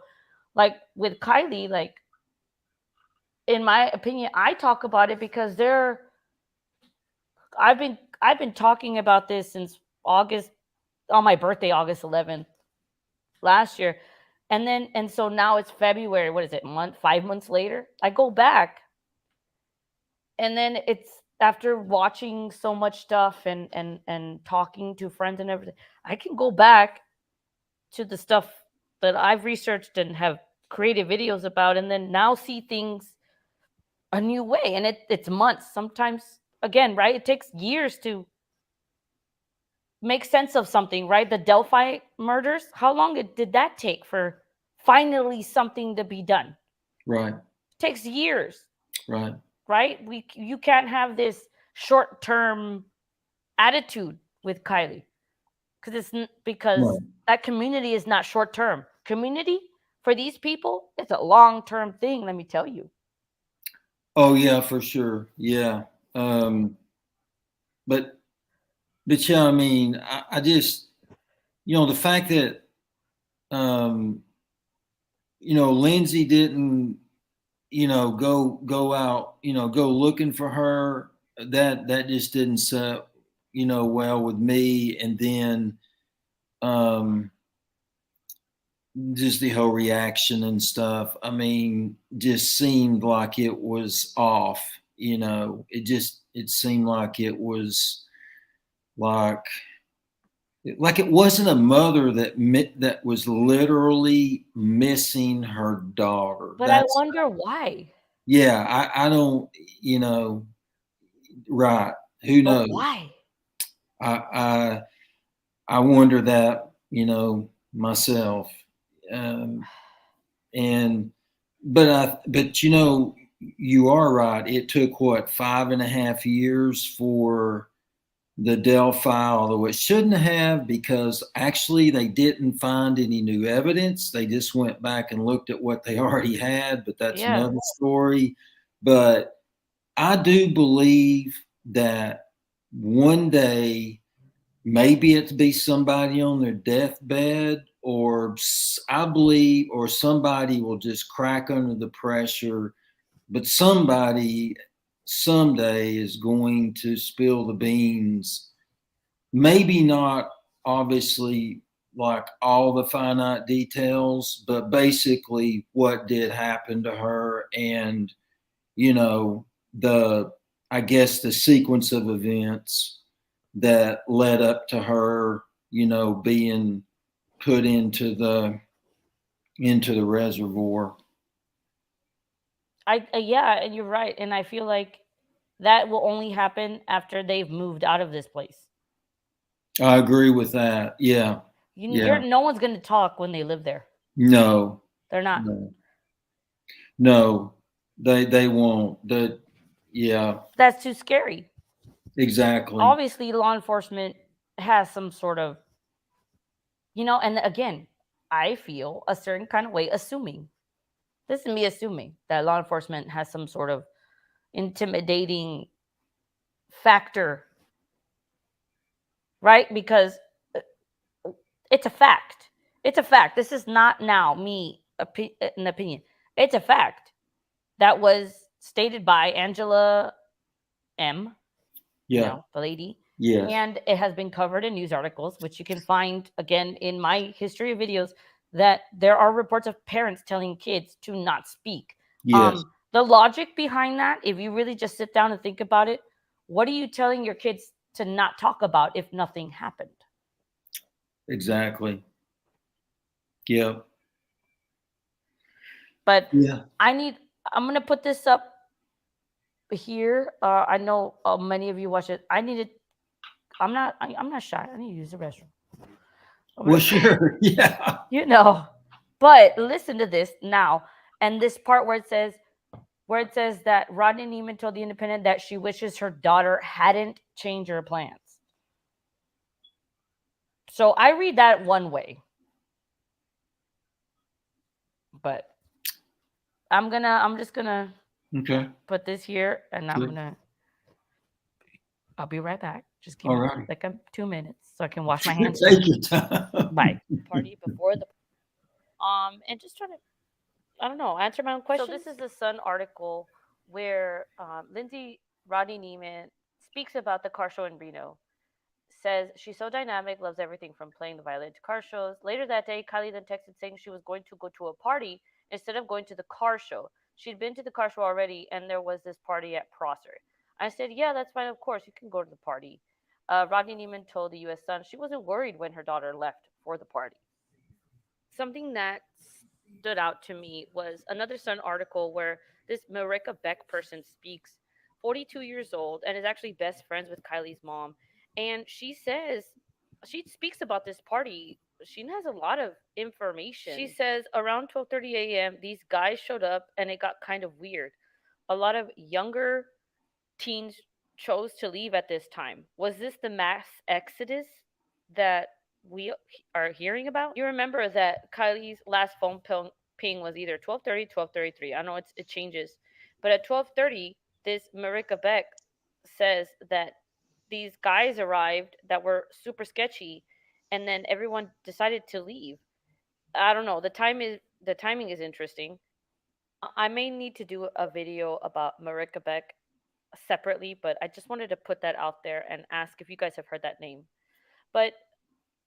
S1: like with Kylie, like in my opinion, I talk about it because I've been talking about this since August on my birthday, August 11th last year. And so now it's February. What is it? 5 months later, I go back, and then it's after watching so much stuff and talking to friends and everything. I can go back to the stuff that I've researched and have created videos about, and then now see things a new way. And it's months, sometimes, again, right? It takes years to make sense of something, right? The Delphi murders, how long did that take for finally something to be done?
S2: Right.
S1: It takes years,
S2: Right.
S1: right? You can't have this short-term attitude with Kylie, because
S2: Right.
S1: that community is not short-term. Community for these people, it's a long-term thing, let me tell you.
S2: Oh yeah, for sure. Yeah. Um, but yeah, I mean, I just, the fact that um, Lindsay didn't, go out, go looking for her. That just didn't set, well with me. And then um, just the whole reaction and stuff. I mean, just seemed like it was off. It seemed like it was like it wasn't a mother that was literally missing her daughter.
S1: But I wonder why.
S2: Yeah. I don't, right. Who
S1: But
S2: knows?
S1: why?
S2: I I I wonder that, myself. Um, and but you are right. It took what, 5.5 years for the Delphi, although it shouldn't have, because actually they didn't find any new evidence. They just went back and looked at what they already had, but that's
S1: Yeah.
S2: another story. But I do believe that one day, maybe it be somebody on their deathbed, or I believe, or somebody will just crack under the pressure, but somebody someday is going to spill the beans. Maybe not obviously like all the finite details, but basically what did happen to her, and the I guess the sequence of events that led up to her, being put into the reservoir.
S1: Yeah, and you're right. And I feel like that will only happen after they've moved out of this place.
S2: I agree with that. Yeah. Yeah.
S1: No one's going to talk when they live there.
S2: No.
S1: They're not.
S2: No. No. They won't. Yeah.
S1: That's too scary.
S2: Exactly.
S1: Obviously, law enforcement has some sort of, and again, I feel a certain kind of way assuming. This is me assuming that law enforcement has some sort of intimidating factor, right? Because it's a fact. It's a fact. This is not now me an opinion. It's a fact that was stated by Angela M.
S2: Yeah.
S1: The lady.
S2: Yes.
S1: And it has been covered in news articles, which you can find again in my history of videos, that there are reports of parents telling kids to not speak.
S2: Yes.
S1: The logic behind that, if you really just sit down and think about it, what are you telling your kids to not talk about if nothing happened?
S2: Exactly. Yeah.
S1: But
S2: Yeah.
S1: I'm going to put this up here. I know many of you watch it. I'm not shy. I need to use the restroom.
S2: Well, sure. Yeah.
S1: But listen to this now. And this part where it says that Rodney Neiman told the Independent that she wishes her daughter hadn't changed her plans. So I read that one way. But I'm just gonna
S2: Okay.
S1: put this here, and
S2: Good.
S1: I'll be right back. Just give
S2: All
S1: me
S2: right.
S1: like 2 minutes so I can wash my hands
S2: Take
S1: first.
S2: your time.
S1: Bye. Party before the and just try to, I don't know, answer my own questions. So this is the Sun article where Lindsay Rodney Neiman speaks about the car show in Reno, says she's so dynamic, loves everything from playing the violin to car shows. Later that day, Kylie then texted saying she was going to go to a party instead of going to the car show. She'd been to the car show already, and there was this party at Prosser. I said, "Yeah, that's fine. Of course, you can go to the party." Rodney Neiman told the U.S. Sun she wasn't worried when her daughter left for the party. Something that stood out to me was another Sun article where this Marika Beck person speaks, 42 years old, and is actually best friends with Kylie's mom. And she speaks about this party. She has a lot of information. She says around 12:30 a.m. these guys showed up and it got kind of weird. A lot of younger teens chose to leave at this time. Was this the mass exodus that we are hearing about? You remember that Kylie's last ping was either 12:30, 12:33. I know it changes. But at 12:30, this Marika Beck says that these guys arrived that were super sketchy and then everyone decided to leave. I don't know. The timing is interesting. I may need to do a video about Marika Beck separately, but I just wanted to put that out there and ask if you guys have heard that name. But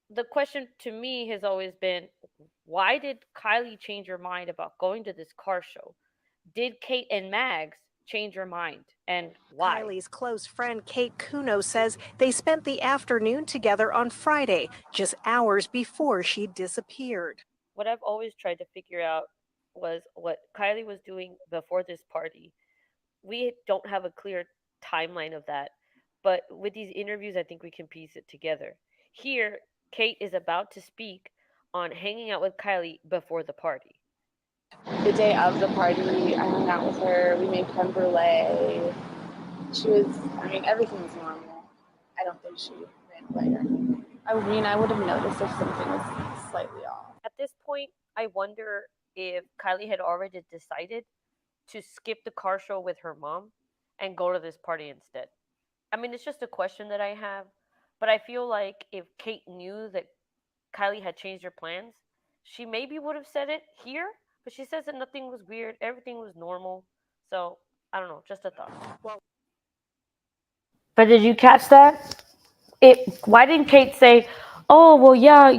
S1: the question to me has always been, why did Kylie change her mind about going to this car show? Did Kate and Mags change her mind, and why?
S3: Kylie's close friend Kate Kuno says they spent the afternoon together on Friday, just hours before she disappeared.
S1: What I've always tried to figure out was what Kylie was doing before this party. We don't have a clear timeline of that, but with these interviews, I think we can piece it together. Here, Kate is about to speak on hanging out with Kylie before the party.
S4: The day of the party, I hung out with her. We made creme brulee. Everything was normal. I don't think she ran away or anything. I would have noticed if something was slightly off.
S1: At this point, I wonder if Kylie had already decided to skip the car show with her mom and go to this party instead. I mean, it's just a question that I have, but I feel like if Kate knew that Kylie had changed her plans, she maybe would have said it here, but she says that nothing was weird, everything was normal. So, I don't know, just a thought. But did you catch that? Why didn't Kate say, "Oh, well, yeah,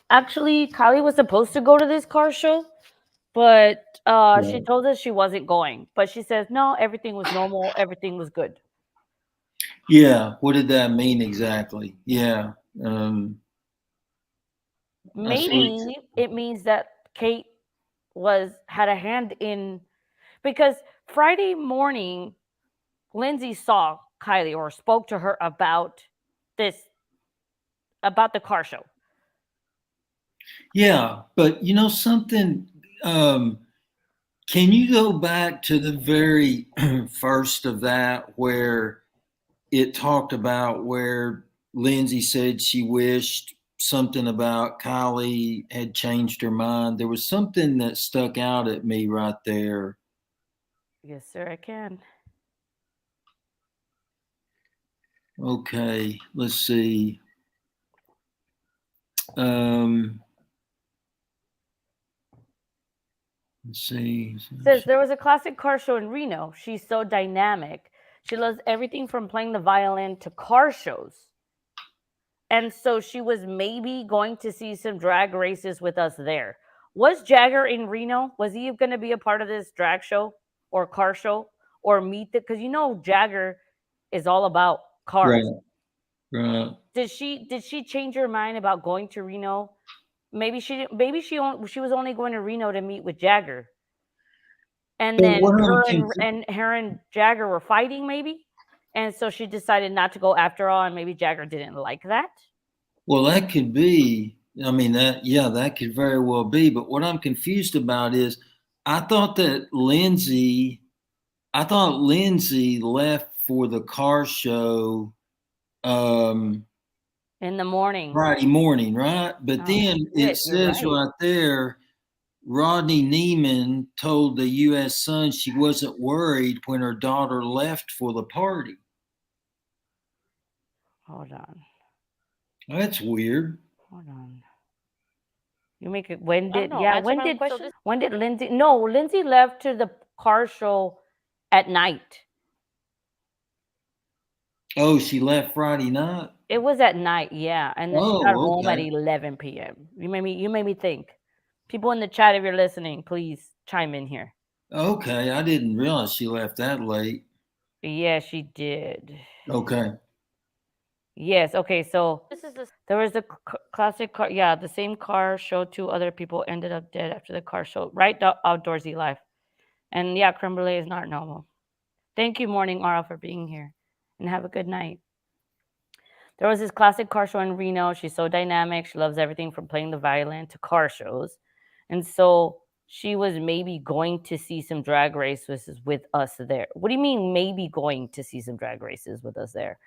S1: actually Kylie was supposed to go to this car show, but she told us she wasn't going." But she says, "No, everything was normal, everything was good."
S2: Yeah, what did that mean exactly? Yeah.
S1: Maybe it means that Kate had a hand in, because Friday morning Lindsay saw Kylie or spoke to her about the car show.
S2: Yeah, but something, can you go back to the very first of that where it talked about where Lindsay said she wished something about Kylie had changed her mind? There was something that stuck out at me right there.
S1: Yes, sir, I can.
S2: Okay, let's see. Let's see.
S1: It says there was a classic car show in Reno. She's so dynamic. She loves everything from playing the violin to car shows. And so she was maybe going to see some drag races with us there. Was Jagger in Reno? Was he going to be a part of this drag show or car show or meet the? Because Jagger is all about cars.
S2: Right.
S1: Did she change her mind about going to Reno? Maybe she didn't. Maybe she was only going to Reno to meet with Jagger. And then her and Jagger were fighting, maybe, and so she decided not to go after all. And maybe Jagger didn't like that.
S2: Well, that could be. I mean, that could very well be. But what I'm confused about is, I thought Lindsay left for the car show
S1: in the morning,
S2: Friday morning, right? But then it says right there, Rodni Neiman told the U.S. Sun she wasn't worried when her daughter left for the party.
S1: Hold on.
S2: That's weird.
S1: Hold on. You make it. When did Lindsay? No, Lindsay left to the car show at night.
S2: Oh, she left Friday night?
S1: It was at night, yeah, and then she got
S2: Oh,
S1: home at
S2: okay.
S1: 11 p.m. You made me think. People in the chat, if you're listening, please chime in here.
S2: Okay, I didn't realize she left that late.
S1: Yeah, she did.
S2: Okay.
S1: Yes. Okay. So there was a classic car. Yeah, the same car show. Two other people ended up dead after the car show. Right, outdoorsy life. And yeah, creme brulee is not normal. Thank you, Morning Aura, for being here, and have a good night. There was this classic car show in Reno. She's so dynamic. She loves everything from playing the violin to car shows. And so she was maybe going to see some drag races with us there. What do you mean, maybe going to see some drag races with us there?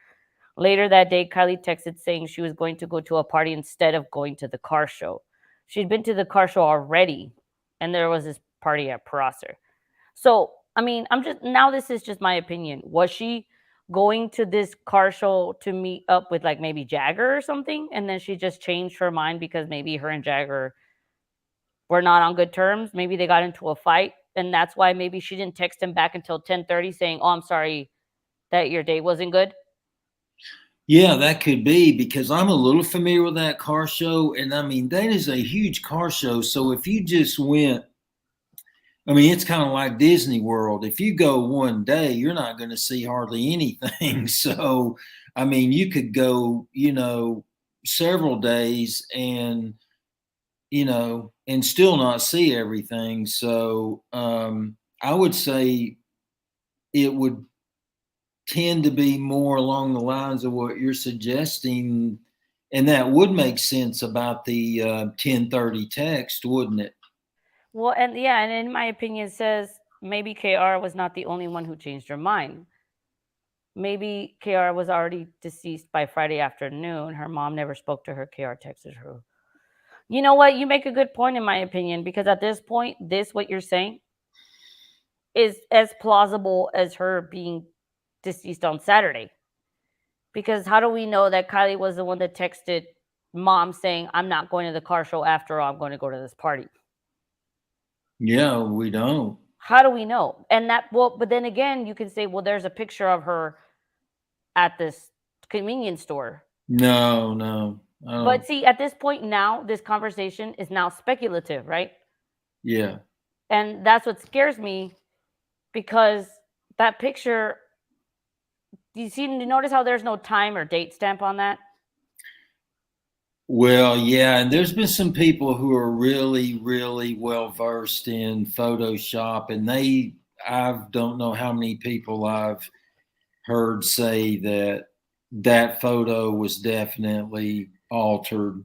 S1: Later that day, Kylie texted saying she was going to go to a party instead of going to the car show. She'd been to the car show already, and there was this party at Prosser. So, I mean, this is just my opinion. Was she going to this car show to meet up with like maybe Jagger or something? And then she just changed her mind because maybe her and Jagger were not on good terms. Maybe they got into a fight. And that's why maybe she didn't text him back until 10:30 saying, "Oh, I'm sorry that your date wasn't good."
S2: Yeah, that could be because I'm a little familiar with that car show. And I mean, that is a huge car show. So if you just went, I mean, it's kind of like Disney World. If you go one day, you're not going to see hardly anything. So, I mean, you could go, several days and still not see everything. So, I would say it would tend to be more along the lines of what you're suggesting, and that would make sense about the 10:30 text, wouldn't it?
S1: Well, and yeah, and in my opinion, it says maybe KR was not the only one who changed her mind. Maybe KR was already deceased by Friday afternoon. Her mom never spoke to her. KR texted her. You know what? You make a good point, in my opinion, because at this point, what you're saying is as plausible as her being deceased on Saturday. Because how do we know that Kylie was the one that texted mom saying, "I'm not going to the car show after all, I'm going to go to this party"?
S2: Yeah, we don't.
S1: How do we know? And but then again, you can say, well, there's a picture of her at this convenience store.
S2: No.
S1: But see, at this point now, this conversation is now speculative, right?
S2: Yeah.
S1: And that's what scares me because that picture, you notice how there's no time or date stamp on that?
S2: Well, yeah, and there's been some people who are really, really well versed in Photoshop, and I don't know how many people I've heard say that photo was definitely altered.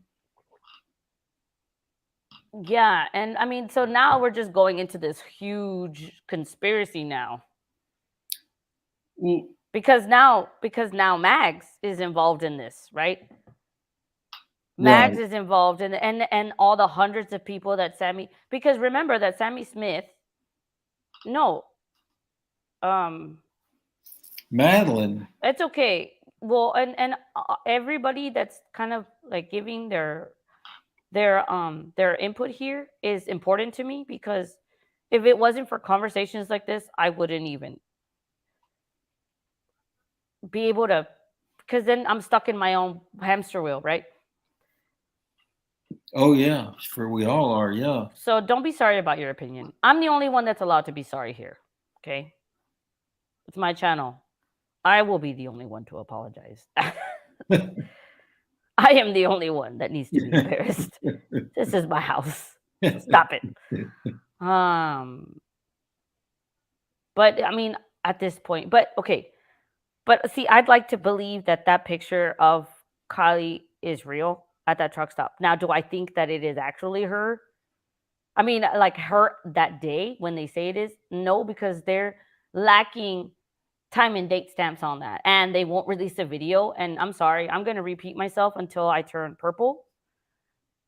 S1: Yeah, and I mean, so now we're just going into this huge conspiracy now.
S2: Well,
S1: Because now Mags is involved in this, right? Mags is involved in and all the hundreds of people that because remember that Sammy Smith, no,
S2: Madeline.
S1: it's okay. Well, and everybody that's kind of like giving their input here is important to me because if it wasn't for conversations like this, I wouldn't even be able to, because then I'm stuck in my own hamster wheel, right?
S2: Oh yeah, we all are. Yeah.
S1: So don't be sorry about your opinion. I'm the only one that's allowed to be sorry here. Okay, it's my channel. I will be the only one to apologize. I am the only one that needs to be embarrassed. This is my house. Stop it. But I mean, at this point, but okay. But see, I'd like to believe that picture of Kylie is real at that truck stop. Now, do I think that it is actually her? I mean, like her that day when they say it is? No, because they're lacking time and date stamps on that. And they won't release a video. And I'm sorry, I'm going to repeat myself until I turn purple.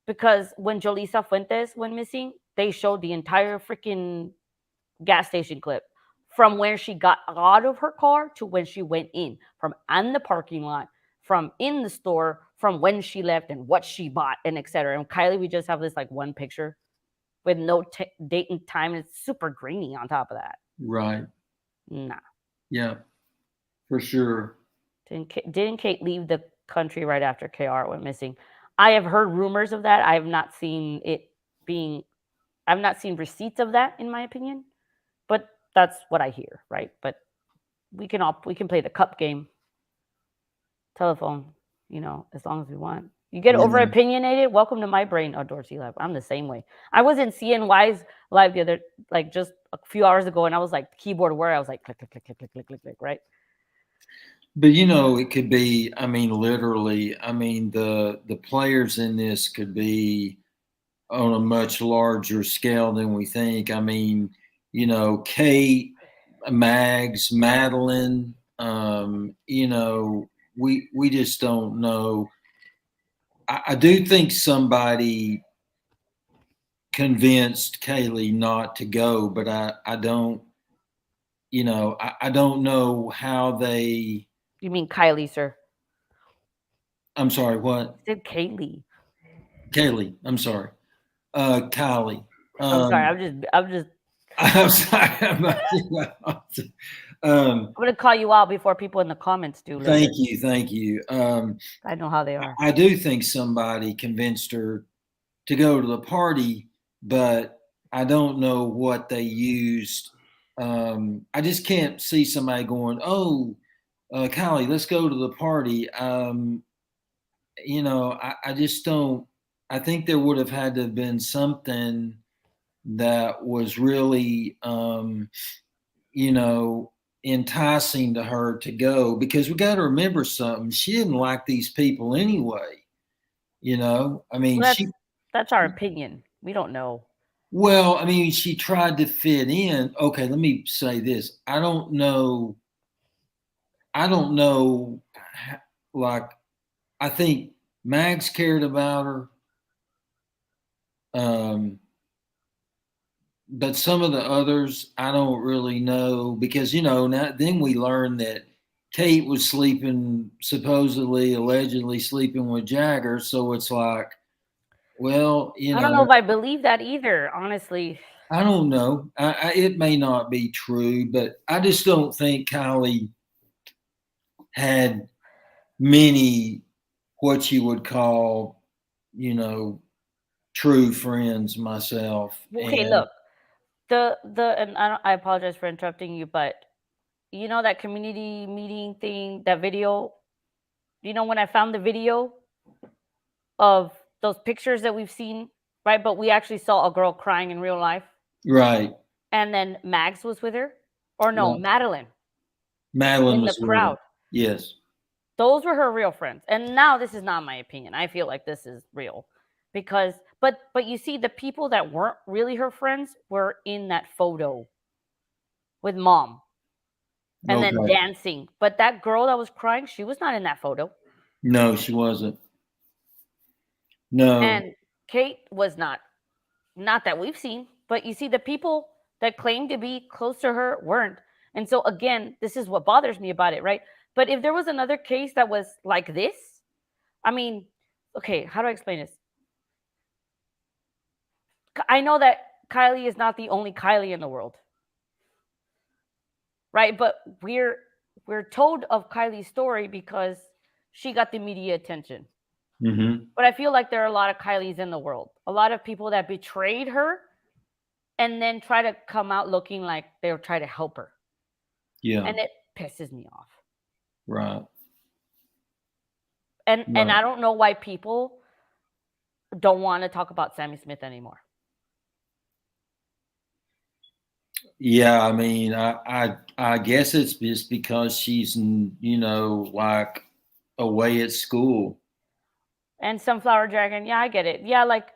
S1: Because when Jolisa Fuentes went missing, they showed the entire freaking gas station clip from where she got out of her car to when she went in, from in the parking lot, from in the store, from when she left and what she bought, and etc. And Kylie, we just have this like one picture with no date and time, and it's super grainy on top of that.
S2: Right.
S1: Nah.
S2: Yeah, for sure.
S1: Didn't Kate leave the country right after KR went missing. I have heard rumors of that. I have not seen it being. I've not seen receipts of that, in my opinion. But that's what I hear, right? But we can play the cup game, telephone, as long as we want. You get
S2: Yeah.
S1: over opinionated. Welcome to my brain, Dorsey Live. I'm the same way. I was in CNY's live the other, like just a few hours ago, and I was like keyboard where I was like click, click, click, click, click, click, click, click, right?
S2: But it could be. I mean, literally. I mean, the players in this could be on a much larger scale than we think. I mean, Kate, Mags, Madeline. We just don't know. I do think somebody convinced Kylie not to go, but I don't. I don't know how they.
S1: You mean Kylie, sir?
S2: I'm sorry. What?
S1: I said Kaylee.
S2: Kylie. I'm sorry. Kylie.
S1: I'm sorry. I'm just.
S2: I'm sorry.
S1: I'm gonna call you out before people in the comments do.
S2: Thank you.
S1: I know how they are.
S2: I do think somebody convinced her to go to the party, but I don't know what they used. I just can't see somebody going, "Oh, Kylie, let's go to the party." I just don't. I think there would have had to have been something that was really, enticing to her to go, because we got to remember something. She didn't like these people anyway. I mean,
S1: Well, that's our opinion. We don't know.
S2: Well, I mean, she tried to fit in. Okay, let me say this. I don't know. Like, I think Mags cared about her. But some of the others, I don't really know, because, now then we learned that Kate was supposedly, allegedly sleeping with Jagger. So it's like, well,
S1: I don't know if I believe that either, honestly.
S2: I don't know. It may not be true, but I just don't think Kylie had many what you would call, true friends myself.
S1: Okay, look, and I apologize for interrupting you, but that community meeting thing, that video. When I found the video of those pictures that we've seen, right? But we actually saw a girl crying in real life.
S2: Right.
S1: And then Mags was with her. Or no,
S2: Right.
S1: Madeline.
S2: Madeline
S1: in
S2: was
S1: the crowd.
S2: Yes.
S1: Those were her real friends. And now this is not my opinion. I feel like this is real. Because but you see, the people that weren't really her friends were in that photo with mom. And then dancing. But that girl that was crying, she was not in that photo.
S2: No, she wasn't. No.
S1: And Kate was not that we've seen. But you see, the people that claim to be close to her weren't. And so again, this is what bothers me about it, right? But if there was another case that was like this, I mean, okay, how do I explain this? I know that Kylie is not the only Kylie in the world, right? But we're told of Kylie's story because she got the media attention.
S2: Mm-hmm.
S1: But I feel like there are a lot of Kylies in the world, a lot of people that betrayed her and then try to come out looking like they were trying to help her.
S2: Yeah.
S1: And it pisses me off.
S2: Right.
S1: And I don't know why people don't want to talk about Sammy Smith anymore.
S2: Yeah, I mean, I guess it's just because she's, like away at school.
S1: And Sunflower Dragon, yeah, I get it. Yeah, like,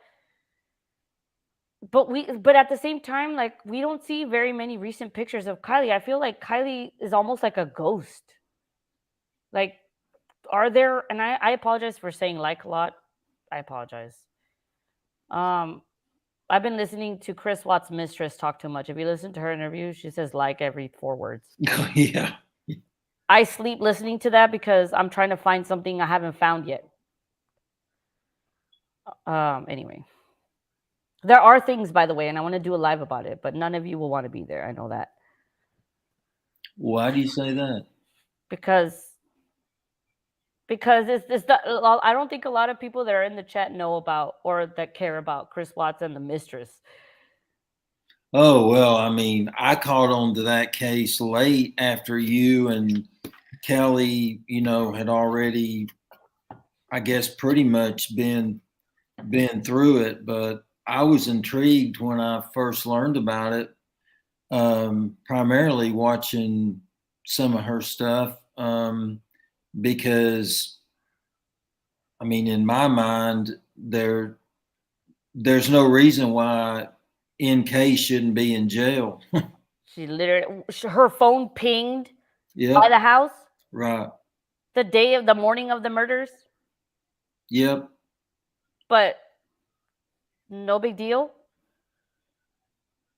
S1: but at the same time, like, we don't see very many recent pictures of Kylie. I feel like Kylie is almost like a ghost. Like, are there, and I apologize for saying like a lot. I apologize. I've been listening to Chris Watts' mistress talk too much. If you listen to her interview, she says like every 4 words.
S2: Yeah.
S1: I sleep listening to that because I'm trying to find something I haven't found yet. Anyway. There are things, by the way, and I want to do a live about it, but none of you will want to be there. I know that.
S2: Why do you say that?
S1: Because because it's the, I don't think a lot of people that are in the chat know about or that care about Chris Watts and the mistress.
S2: Oh, well, I mean, I caught on to that case late after you and Kelly, had already, I guess, pretty much been through it. But I was intrigued when I first learned about it, primarily watching some of her stuff, because, I mean, in my mind, there's no reason why NK shouldn't be in jail.
S1: She literally, her phone pinged
S2: Yep.
S1: by the house
S2: Right.
S1: the morning of the murders.
S2: Yep.
S1: But no big deal.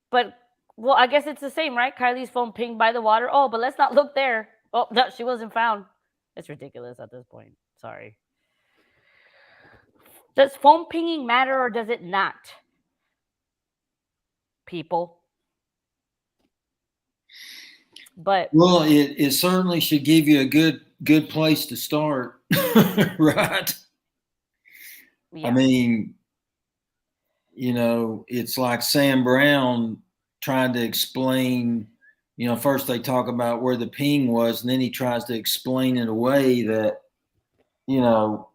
S1: But, well, I guess it's the same, right? Kylie's phone pinged by the water. Oh, but let's not look there. Oh, no, she wasn't found. It's ridiculous at this point. Sorry. Does phone pinging matter or does it not? People. But
S2: well, it certainly should give you a good place to start, right?
S1: yeah.
S2: I mean, it's like Sam Brown trying to explain. First they talk about where the ping was, and then he tries to explain in a way that, I don't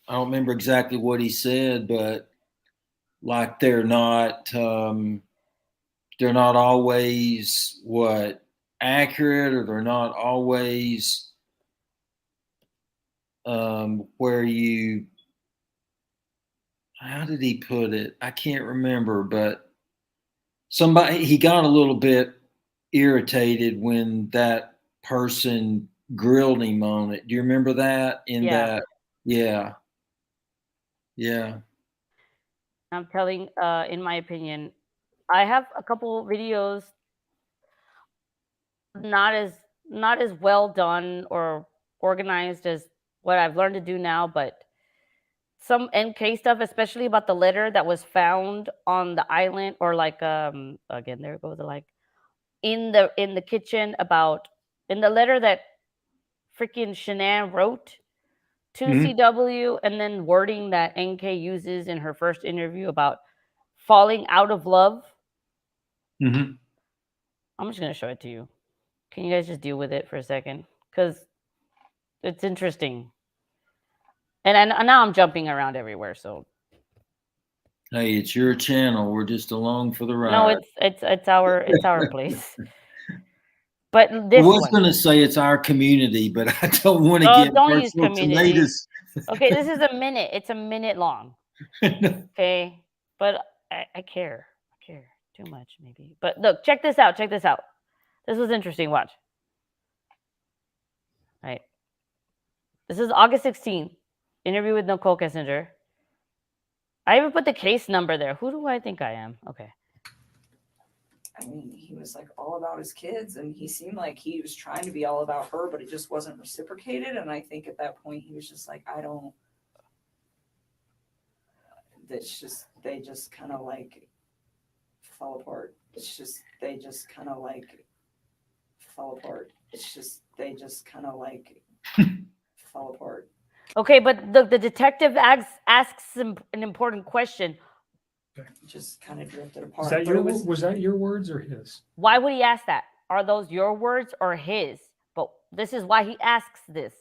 S2: remember exactly what he said, but like they're not always accurate, or they're not always where you, how did he put it? I can't remember, but he got a little bit irritated when that person grilled him on it. Do you remember that?
S1: Yeah.
S2: Yeah.
S1: I'm telling, in my opinion, I have a couple videos not as well done or organized as what I've learned to do now, but some NK stuff, especially about the letter that was found on the island, or like again, there goes the like in the kitchen, about in the letter that freaking Shanann wrote to CW, and then wording that NK uses in her first interview about falling out of love.
S2: Mm-hmm.
S1: I'm just gonna show it to you. Can you guys just deal with it for a second? Because it's interesting. And now I'm jumping around everywhere. So
S2: Hey, it's your channel. We're just along for the ride.
S1: no, it's our place. But
S2: I
S1: this
S2: was
S1: one.
S2: going to say it's our community, but I don't want to get
S1: don't use
S2: personal
S1: community.
S2: tomatoes.
S1: Okay, this is a minute. It's a minute long. Okay, but I care. I care too much, maybe. But look, check this out. Check this out. This was interesting. Watch. All right. This is August 16th. Interview with Nichole Kessinger. I even put the case number there. Who do I think I am? Okay.
S5: I mean, he was like all about his kids, and he seemed like he was trying to be all about her, but it just wasn't reciprocated. And I think at that point he was just like, they just kind of like fell apart. They just kind of like fell apart.
S1: Okay, but the detective asks an important question.
S5: Just kind of drifted apart.
S6: Was that your words or his?
S1: Why would he ask that? Are those your words or his? But this is why he asks this.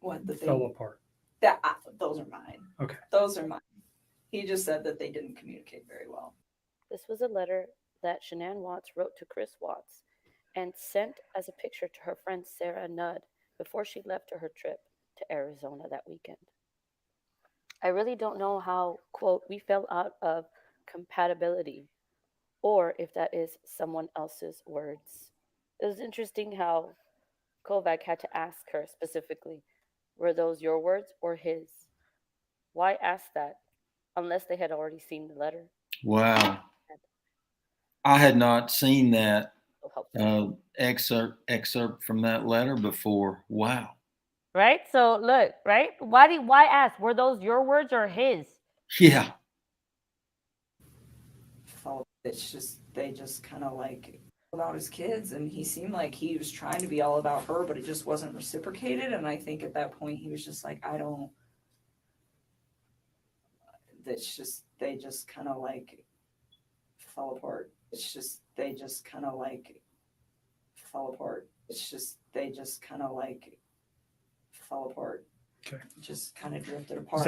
S5: What the
S6: fell apart?
S5: Those are mine.
S6: Okay.
S5: Those are mine. He just said that they didn't communicate very well.
S1: This was a letter that Shanann Watts wrote to Chris Watts and sent as a picture to her friend Sarah Nudd before she left to her trip to Arizona that weekend. I really don't know how, quote, we fell out of compatibility, or if that is someone else's words. It was interesting how Kovac had to ask her specifically, were those your words or his? Why ask that, unless they had already seen the letter?
S2: Wow. I had not seen that excerpt from that letter before. Wow.
S1: Right? So look, right? Why ask? Were those your words or his?
S2: Yeah.
S5: They just kind of like about his kids, and he seemed like he was trying to be all about her, but it just wasn't reciprocated. And I think at that point he was just like, I don't. That's just they just kind of like fell apart. It's just they just kind of like fell apart. It's just they just kind of like fell apart.
S6: Okay.
S5: Just kind of drifted apart.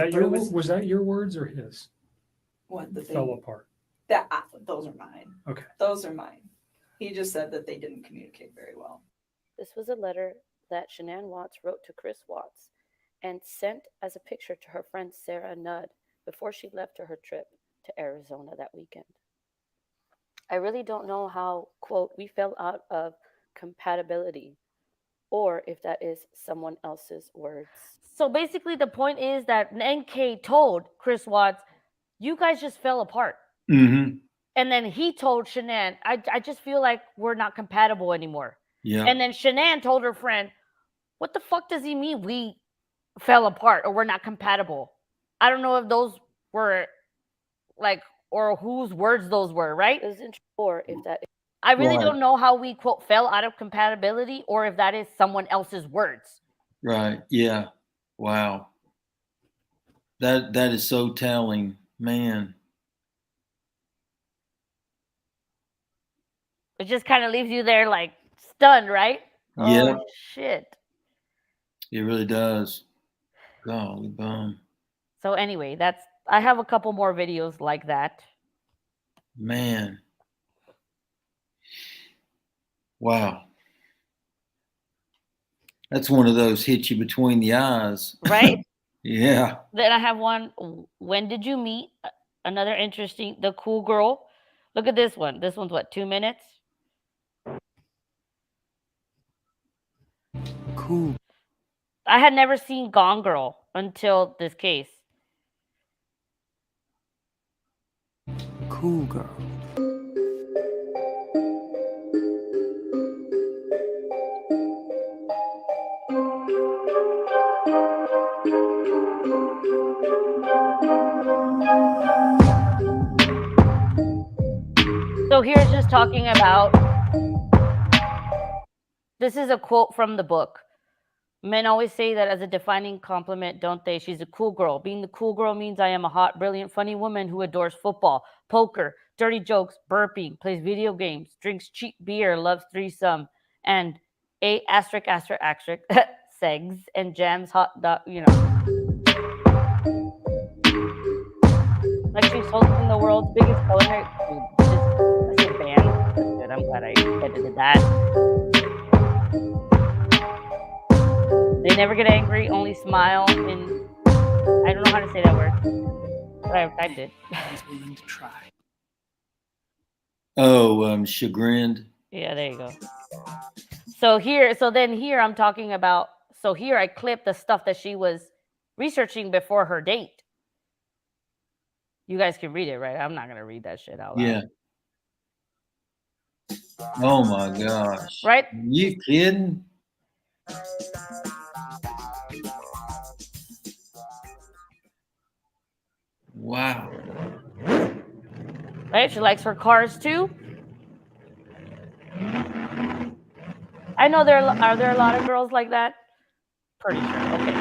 S6: Was that your words or his?
S5: What the
S6: fell apart?
S5: Those are mine.
S6: Okay.
S5: Those are mine. He just said that they didn't communicate very well.
S1: This was a letter that Shanann Watts wrote to Chris Watts and sent as a picture to her friend Sarah Nudd before she left for her trip to Arizona that weekend. I really don't know how, quote, we fell out of compatibility, or if that is someone else's words. So basically the point is that NK told Chris Watts, you guys just fell apart.
S2: Mm-hmm.
S1: And then he told Shanann, I just feel like we're not compatible anymore.
S2: Yeah.
S1: And then Shanann told her friend, what the fuck does he mean we fell apart or we're not compatible? I don't know if those were like, or whose words those were, right? Or if that, I really
S2: Right.
S1: don't know how we, quote, fell out of compatibility or if that is someone else's words.
S2: Right. Yeah. Wow. That is so telling, man.
S1: It just kind of leaves you there like stunned, right?
S2: Yeah.
S1: Oh, shit.
S2: It really does. Golly bum.
S1: So anyway, I have a couple more videos like that.
S2: Man. Wow. That's one of those hit you between the eyes.
S1: Right?
S2: Yeah.
S1: Then I have one, when did you meet? Another interesting, the cool girl. Look at this one. This one's what, 2 minutes?
S7: Cool.
S1: I had never seen Gone Girl until this case.
S7: Cool girl.
S1: So here's just talking about, this is a quote from the book. Men always say that as a defining compliment, don't they? She's a cool girl. Being the cool girl means I am a hot, brilliant, funny woman who adores football, poker, dirty jokes, burping, plays video games, drinks cheap beer, loves threesome, and a asterisk, asterisk, asterisk, segs, and jams hot dog, you know. Like she's hosting the world's biggest culinary food. That's a band. That's good. I'm glad I edited that. They never get angry, only smile, and I don't know how to say that word, but I did.
S7: He's willing to try.
S2: Oh, chagrined.
S1: Yeah, there you go. So then here I'm talking about, so here I clipped the stuff that she was researching before her date. You guys can read it, right? I'm not going to read that shit out loud.
S2: Yeah. Oh my gosh.
S1: Right?
S2: You kidding? Wow.
S1: Right? She likes her cars too. I know are there a lot of girls like that? Pretty sure. Okay.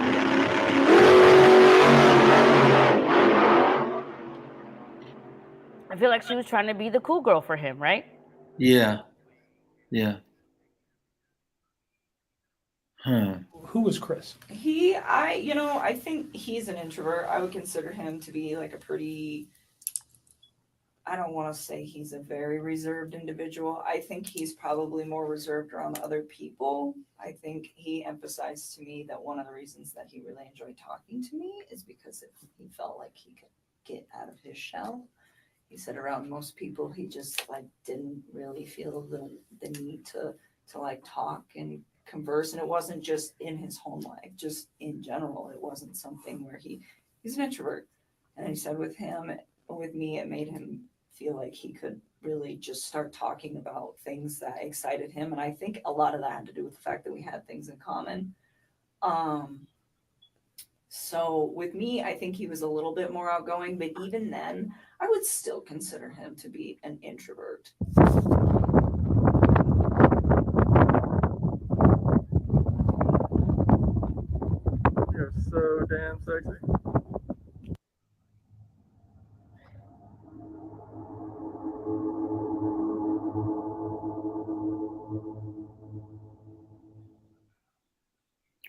S1: I feel like she was trying to be the cool girl for him, right?
S2: Yeah. Yeah. Huh.
S6: Who was Chris?
S5: I think he's an introvert. I would consider him to be like a pretty, I don't want to say he's a very reserved individual. I think he's probably more reserved around other people. I think he emphasized to me that one of the reasons that he really enjoyed talking to me is because he felt like he could get out of his shell. He said around most people, he just like didn't really feel the need to like talk and converse. And it wasn't just in his home life, just in general. It wasn't something where he's an introvert. And he said with me, it made him feel like he could really just start talking about things that excited him. And I think a lot of that had to do with the fact that we had things in common. So with me, I think he was a little bit more outgoing, but even then, I would still consider him to be an introvert.
S7: so damn sexy.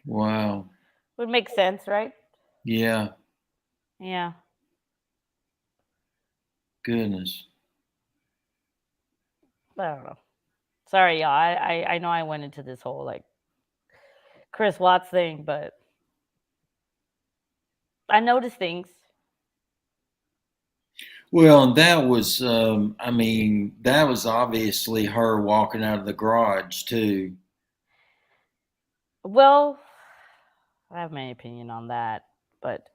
S2: Wow.
S1: Would make sense, right?
S2: Yeah.
S1: Yeah.
S2: Goodness.
S1: I don't know. Sorry, y'all. I know I went into this whole like Chris Watts thing, but I noticed things.
S2: Well, and that was, I mean, that was obviously her walking out of the garage too.
S1: Well, I have my opinion on that, but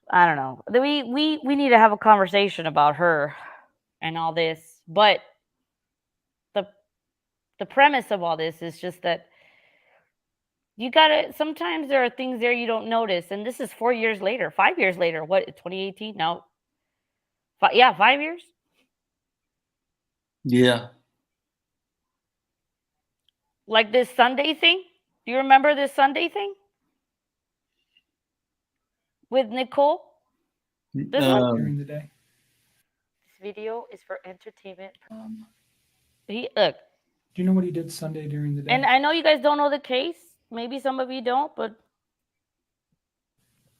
S1: I don't know. We need to have a conversation about her and all this. But the the premise of all this is just that you gotta. Sometimes there are things there you don't notice, and this is 4 years later, 5 years later. What 2018? No, yeah, 5 years.
S2: Yeah.
S1: Like this Sunday thing. Do you remember this Sunday thing with Nichole? This one.
S6: During the day.
S1: This video is for entertainment. Look,
S6: Do you know what he did Sunday during the day?
S1: and I know you guys don't know the case. Maybe some of you don't, but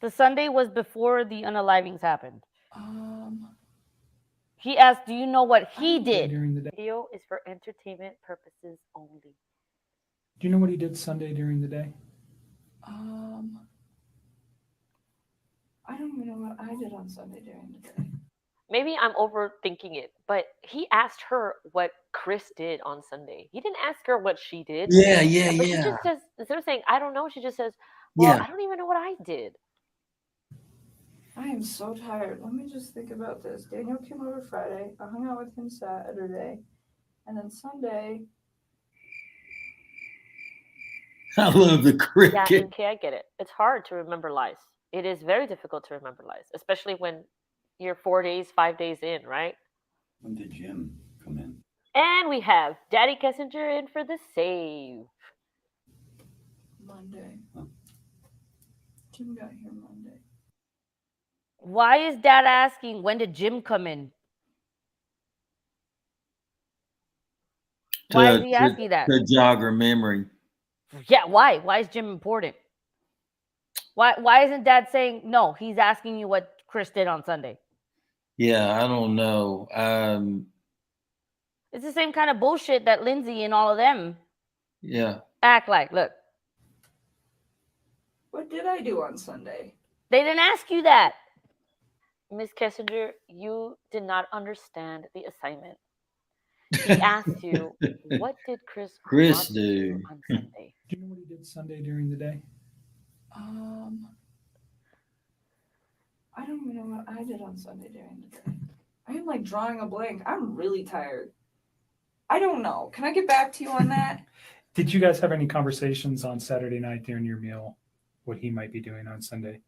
S1: the Sunday was before the unalivings happened. He asked, "Do you know what he did?"
S6: During the day.
S1: Video is for entertainment purposes only.
S6: Do you know what he did Sunday during the day?
S5: I don't even know what I did on Sunday during the day.
S8: Maybe I'm overthinking it, but he asked her what Chris did on Sunday. He didn't ask her what she did.
S2: Yeah, yeah,
S8: But she
S2: yeah.
S8: just says, instead of saying, I don't know, she just says, well,
S2: Yeah.
S8: I don't even know what I did.
S5: I am so tired. Let me just think about this. Daniel came over Friday. I hung out with him Saturday. And then Sunday.
S2: I love the
S8: Yeah,
S2: cricket.
S8: okay, I get it. It's hard to remember lies. It is very difficult to remember lies, especially when you're 4 days, 5 days in, right?
S9: When did Jim come in?
S8: And we have Daddy Kessinger in for the save.
S5: Monday. Jim got here Monday.
S1: Why is Dad asking when did Jim come in? Why is he asking that?
S2: To jog her memory.
S1: Yeah, why? Why is Jim important? Why isn't Dad saying no? He's asking you what Chris did on Sunday.
S2: Yeah, I don't know.
S1: It's the same kind of bullshit that Lindsay and all of them
S2: Yeah.
S1: act like. Look,
S5: What did I do on Sunday?
S1: they didn't ask you that.
S8: Miss Kessinger, you did not understand the assignment. He asked you, what did Chris
S2: Chris
S8: Watts
S2: do
S8: on Sunday?
S6: Do you know what he did Sunday during the day?
S5: I don't even know what I did on Sunday during the day. I am like drawing a blank. I'm really tired. I don't know. Can I get back to you on that?
S6: Did you guys have any conversations on Saturday night during your meal? What he might be doing on Sunday?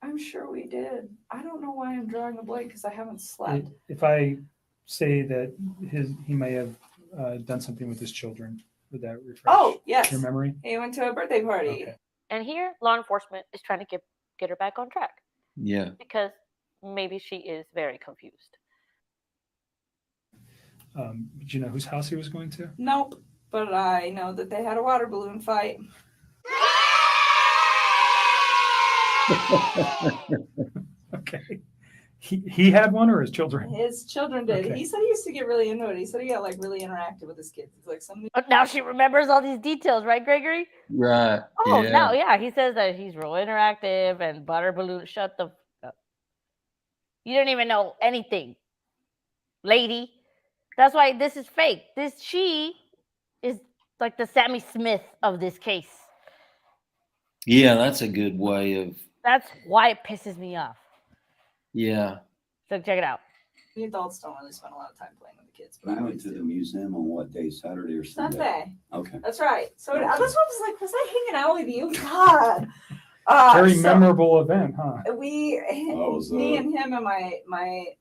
S5: I'm sure we did. I don't know why I'm drawing a blank because I haven't slept.
S6: If I say that he may have done something with his children, would that refresh
S5: Oh, yes.
S6: your memory?
S5: He went to a birthday party.
S6: Okay.
S8: And here, law enforcement is trying to get her back on track
S2: Yeah.
S8: because maybe she is very confused.
S6: Did you know whose house he was going to?
S5: Nope. But I know that they had a water balloon fight.
S6: Okay. He had one, or his children?
S5: His children did.
S6: Okay.
S5: He said he used to get really into it. He said he got like really interactive with his kids. He's like something.
S1: But now she remembers all these details, right, Gregory?
S2: Right.
S1: Oh,
S2: Yeah.
S1: now, yeah. He says that he's real interactive and butter balloon. Shut the f up. You don't even know anything, lady. That's why this is fake. She is like the Sammy Smith of this case.
S2: Yeah, that's a good way of.
S1: That's why it pisses me off.
S2: Yeah.
S1: So check it out.
S5: The adults don't really spend a lot of time playing with the kids. But
S9: We
S5: I
S9: went
S5: always
S9: to the
S5: do.
S9: museum on what day? Saturday or Sunday?
S5: Sunday.
S9: Okay.
S5: That's right. So
S9: Okay.
S5: that's what I was like, was I hanging out with you? God.
S6: Very
S5: So
S6: memorable event, huh?
S5: we,
S9: Oh, it was,
S5: me and him and my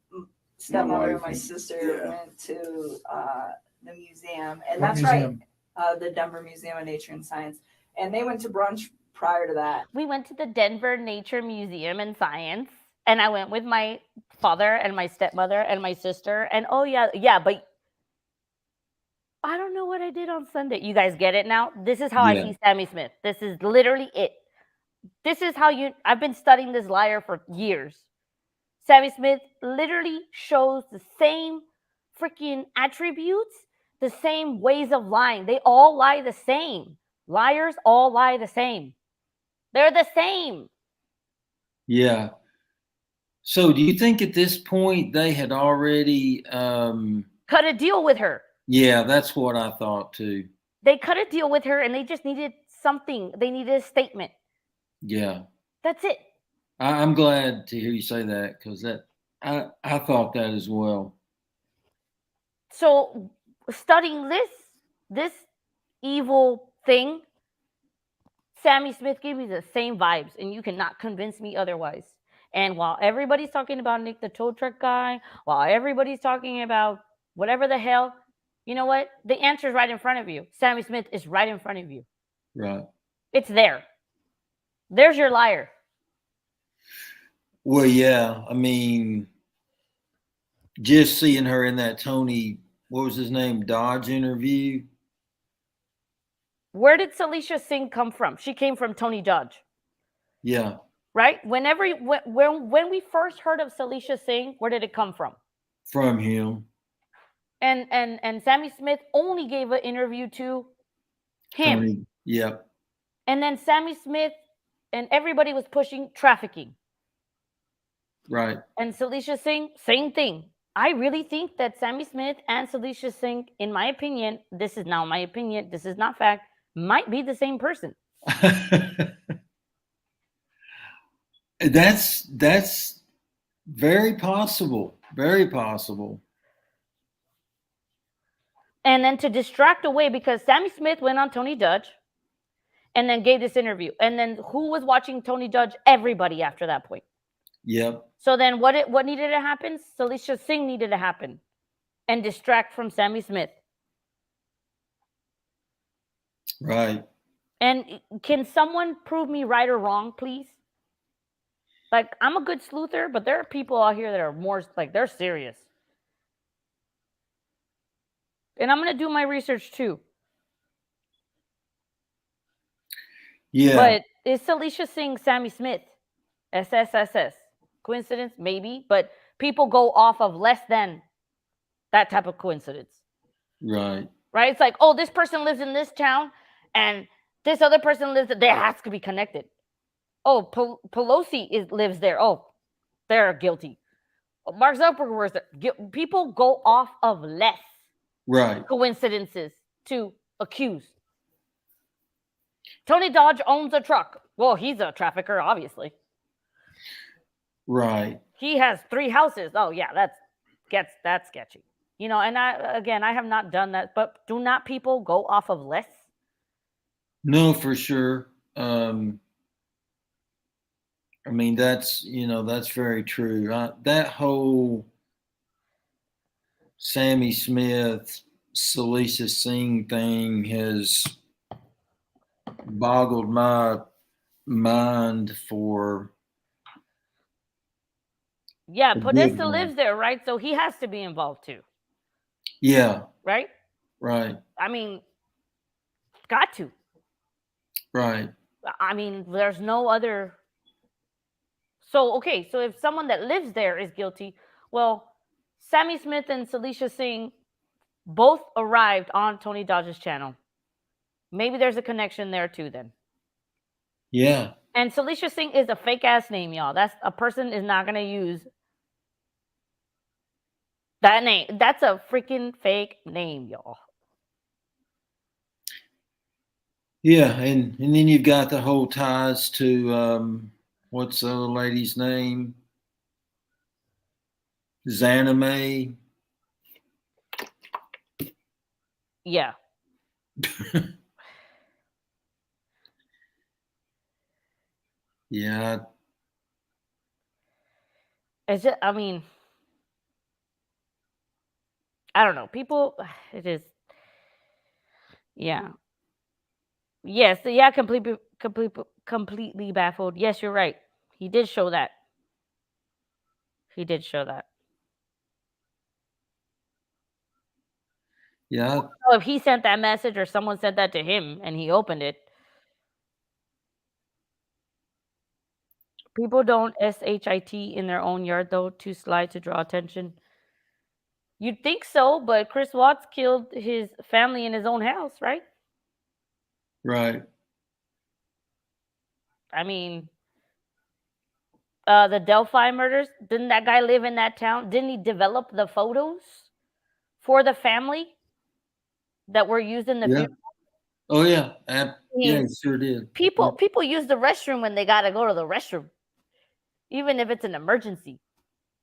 S5: stepmother and
S9: wife
S5: my
S9: and-
S5: sister
S9: yeah.
S5: went to the museum. And
S6: What
S5: that's
S6: museum?
S5: right. The Denver Museum of Nature and Science. And they went to brunch prior to that.
S8: We went to the Denver Nature Museum and Science, and I went with my father and my stepmother and my sister. And oh yeah, but I don't know what I did on Sunday. You guys get it now? This is how I
S2: Yeah.
S8: see Sammy Smith. This is literally it. This is how I've been studying this liar for years. Sammy Smith literally shows the same freaking attributes, the same ways of lying. They all lie the same. Liars all lie the same. They're the same.
S2: Yeah. So do you think at this point they had already
S8: cut a deal with her?
S2: Yeah, that's what I thought too.
S8: They cut a deal with her and they just needed something. They needed a statement.
S2: Yeah.
S8: That's it.
S2: I'm glad to hear you say that, because I thought that as well.
S8: So studying this evil thing, Sammy Smith gave me the same vibes, and you cannot convince me otherwise. And while everybody's talking about Nick the tow truck guy, while everybody's talking about whatever the hell, you know what? The answer is right in front of you. Sammy Smith is right in front of you.
S2: Right.
S8: It's there. There's your liar.
S2: Well, yeah. I mean, just seeing her in that Tony, what was his name, Dodge interview.
S8: Where did Salisha Singh come from? She came from Tony Dodge.
S2: Yeah.
S8: Right? When we first heard of Salisha Singh, where did it come from?
S2: From him.
S8: And Sammy Smith only gave an interview to him.
S2: Tony, yep.
S8: And then Sammy Smith and everybody was pushing trafficking.
S2: Right.
S8: And Salisha Singh, same thing. I really think that Sammy Smith and Salisha Singh, in my opinion, this is now my opinion, this is not fact, might be the same person.
S2: That's very possible. Very possible.
S8: And then to distract away, because Sammy Smith went on Tony Dodge and then gave this interview. And then who was watching Tony Dodge? Everybody after that point.
S2: Yep.
S8: So then what needed to happen? Salisha Singh needed to happen and distract from Sammy Smith.
S2: Right.
S8: And can someone prove me right or wrong, please? Like, I'm a good sleuther, but there are people out here that are more, like, they're serious. And I'm going to do my research too.
S2: Yeah.
S8: But is Salisha Singh Sammy Smith? SSSS. Coincidence? Maybe. But people go off of less than that type of coincidence.
S2: Right.
S8: Right? It's like, oh, this person lives in this town and this other person lives there. They have to be connected. Oh, Pelosi lives there. Oh, they're guilty. Oh, Mark Zuckerberg was there. People go off of less coincidences to accuse. Tony Dodge owns a truck. Well, he's a trafficker, obviously.
S2: Right.
S8: He has 3 houses. Oh, yeah, that's sketchy. You know, and I have not done that, but do not people go off of less?
S2: No, for sure. I mean, that's very true. That whole Sammy Smith, Salisha Singh thing has boggled my mind for.
S8: Yeah, Podesta lives there, right? So he has to be involved too.
S2: Yeah.
S8: Right?
S2: Right.
S8: I mean, got to.
S2: Right.
S8: I mean, there's no other. So, okay, so if someone that lives there is guilty, well, Sammy Smith and Salisha Singh both arrived on Tony Dodge's channel. Maybe there's a connection there too then.
S2: Yeah.
S8: And Salisha Singh is a fake ass name, y'all. That's a person is not going to use that name. That's a freaking fake name, y'all.
S2: Yeah, and then you've got the whole ties to what's the other lady's name? Zaname.
S8: Yeah.
S2: Yeah.
S8: It's just, I mean, I don't know. People, it is, yeah. Yes, yeah, completely baffled. Yes, you're right. He did show that. He did show that.
S2: Yeah,
S8: So if he sent that message or someone sent that to him and he opened it, people don't shit in their own yard though, too sly to draw attention. You'd think so, but Chris Watts killed his family in his own house, right?
S2: right.
S8: I mean, the Delphi murders, didn't that guy live in that town? Didn't he develop the photos for the family that were used in the
S2: Yeah.
S8: funeral?
S2: Oh yeah.
S8: I
S2: Yeah,
S8: mean,
S2: it sure did. Yeah.
S8: people use the restroom when they got to go to the restroom, even if it's an emergency.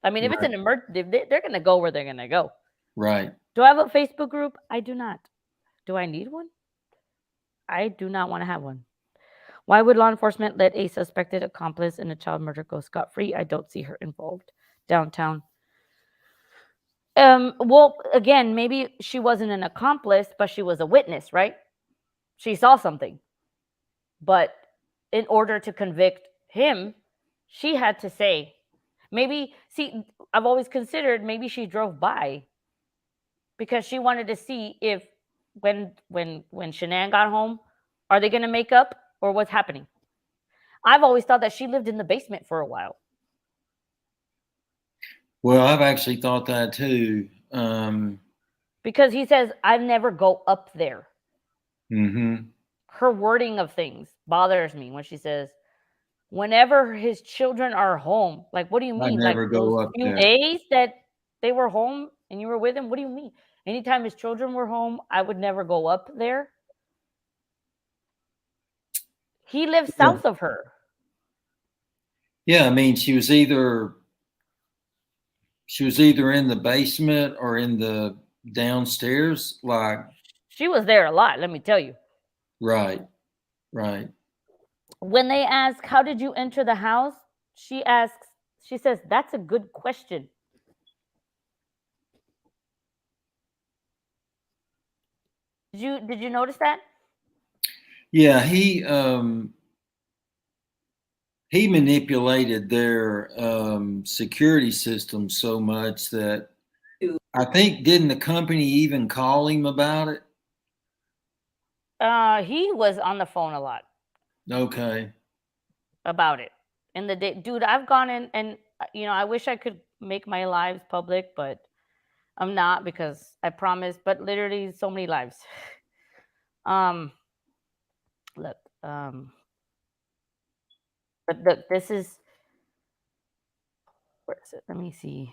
S8: I mean, if it's
S2: Right.
S8: an emergency, they're going to go where they're going to go.
S2: Right.
S8: Do I have a Facebook group? I do not. Do I need one? I do not want to have one. Why would law enforcement let a suspected accomplice in a child murder go scot free? I don't see her involved. Downtown. Well, again, maybe she wasn't an accomplice, but she was a witness, right? She saw something. But in order to convict him, she had to say, maybe, see, I've always considered maybe she drove by because she wanted to see if when Shanann got home, are they going to make up or what's happening? I've always thought that she lived in the basement for a while.
S2: Well, I've actually thought that too.
S8: Because he says, I never go up there.
S2: Mm-hmm.
S8: Her wording of things bothers me when she says, whenever his children are home. Like, what do you
S2: I
S8: mean? Like
S2: never
S8: those
S2: go up
S8: few
S2: there.
S8: days that they were home and you were with him? What do you mean? Anytime his children were home, I would never go up there. He lives
S2: Yeah.
S8: south of her.
S2: Yeah, I mean, she was either in the basement or in the downstairs. Like,
S8: She was there a lot, let me tell you.
S2: right, right.
S8: When they ask, how did you enter the house? She says, that's a good question. Did you notice that?
S2: Yeah, he manipulated their security system so much that I think didn't the company even call him about it?
S8: He was on the phone a lot
S2: Okay.
S8: about it. And the day, dude, I've gone in and I wish I could make my lives public, but I'm not because I promised. But literally, so many lives. Look, but look, this is where is it? Let me see.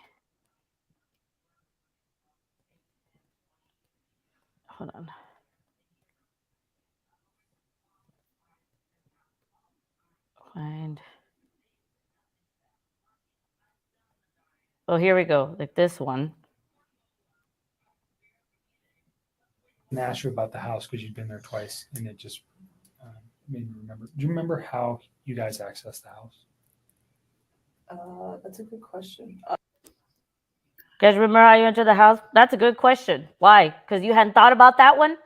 S8: Hold on. Find. Oh, here we go. Like this one.
S6: And asked you about the house because you'd been there twice, and it just made me remember. Do you remember how you guys accessed the house?
S5: That's a good question.
S8: Guys, remember how you entered the house? That's a good question. Why? Because you hadn't thought about that one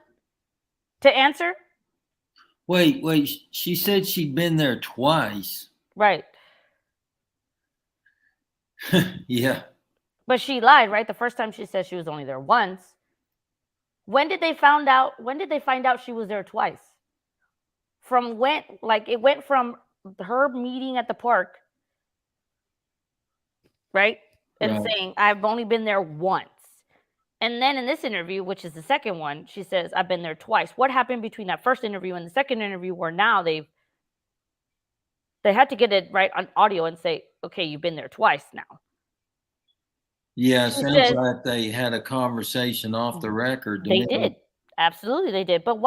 S8: to answer?
S2: Wait. She said she'd been there twice.
S8: Right.
S2: Yeah.
S8: But she lied, right? The first time she said she was only there once. When did they find out she was there twice? From when? Like it went from her meeting at the park, right? And
S2: Right.
S8: saying, I've only been there once. And then in this interview, which is the second one, she says, I've been there twice. What happened between that first interview and the second interview where now they had to get it right on audio and say, okay, you've been there twice now.
S2: Yeah, it
S8: She
S2: sounds
S8: says,
S2: like they had a conversation off the record to
S8: they
S2: me.
S8: did. Absolutely, they did. But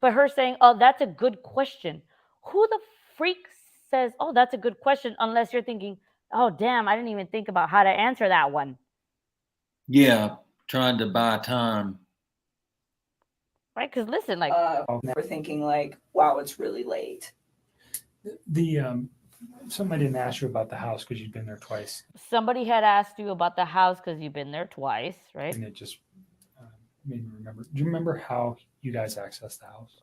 S8: but her saying, oh, that's a good question. Who the freak says, oh, that's a good question, unless you're thinking, oh, damn, I didn't even think about how to answer that one.
S2: Yeah, trying to buy time.
S8: Right? Because listen, like,
S5: We're thinking like, wow, it's really late.
S6: The somebody didn't ask you about the house because you'd been there twice,
S8: somebody had asked you about the house because you've been there twice, right?
S6: and it just made me remember. Do you remember how you guys accessed the house?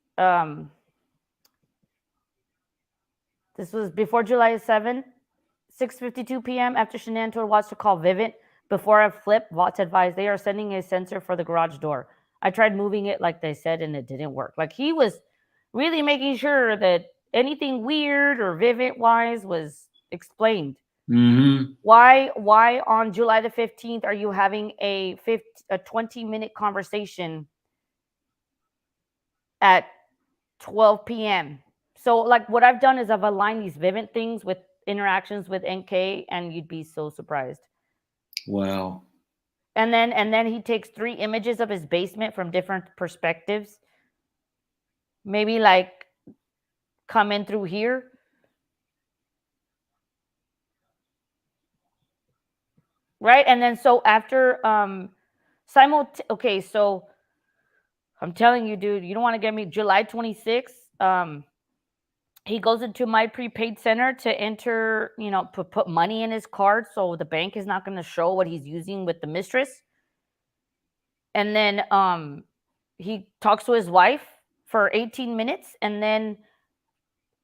S8: This was before July 7, 6:52 p.m. After Shanann told Watts to call Vivint. Before I flip, Watts advised they are sending a sensor for the garage door. I tried moving it like they said, and it didn't work. Like he was really making sure that anything weird or Vivint wise was explained.
S2: Mm-hmm.
S8: Why on July the 15th are you having a 20-minute conversation at 12 p.m.? So like what I've done is I've aligned these Vivint things with interactions with NK, and you'd be so surprised.
S2: Wow.
S8: And then he takes 3 images of his basement from different perspectives. Maybe like come in through here. Right? And then so after okay, so I'm telling you, dude, you don't want to get me July 26th. He goes into my prepaid center to enter, put money in his card so the bank is not going to show what he's using with the mistress. And then he talks to his wife for 18 minutes, and then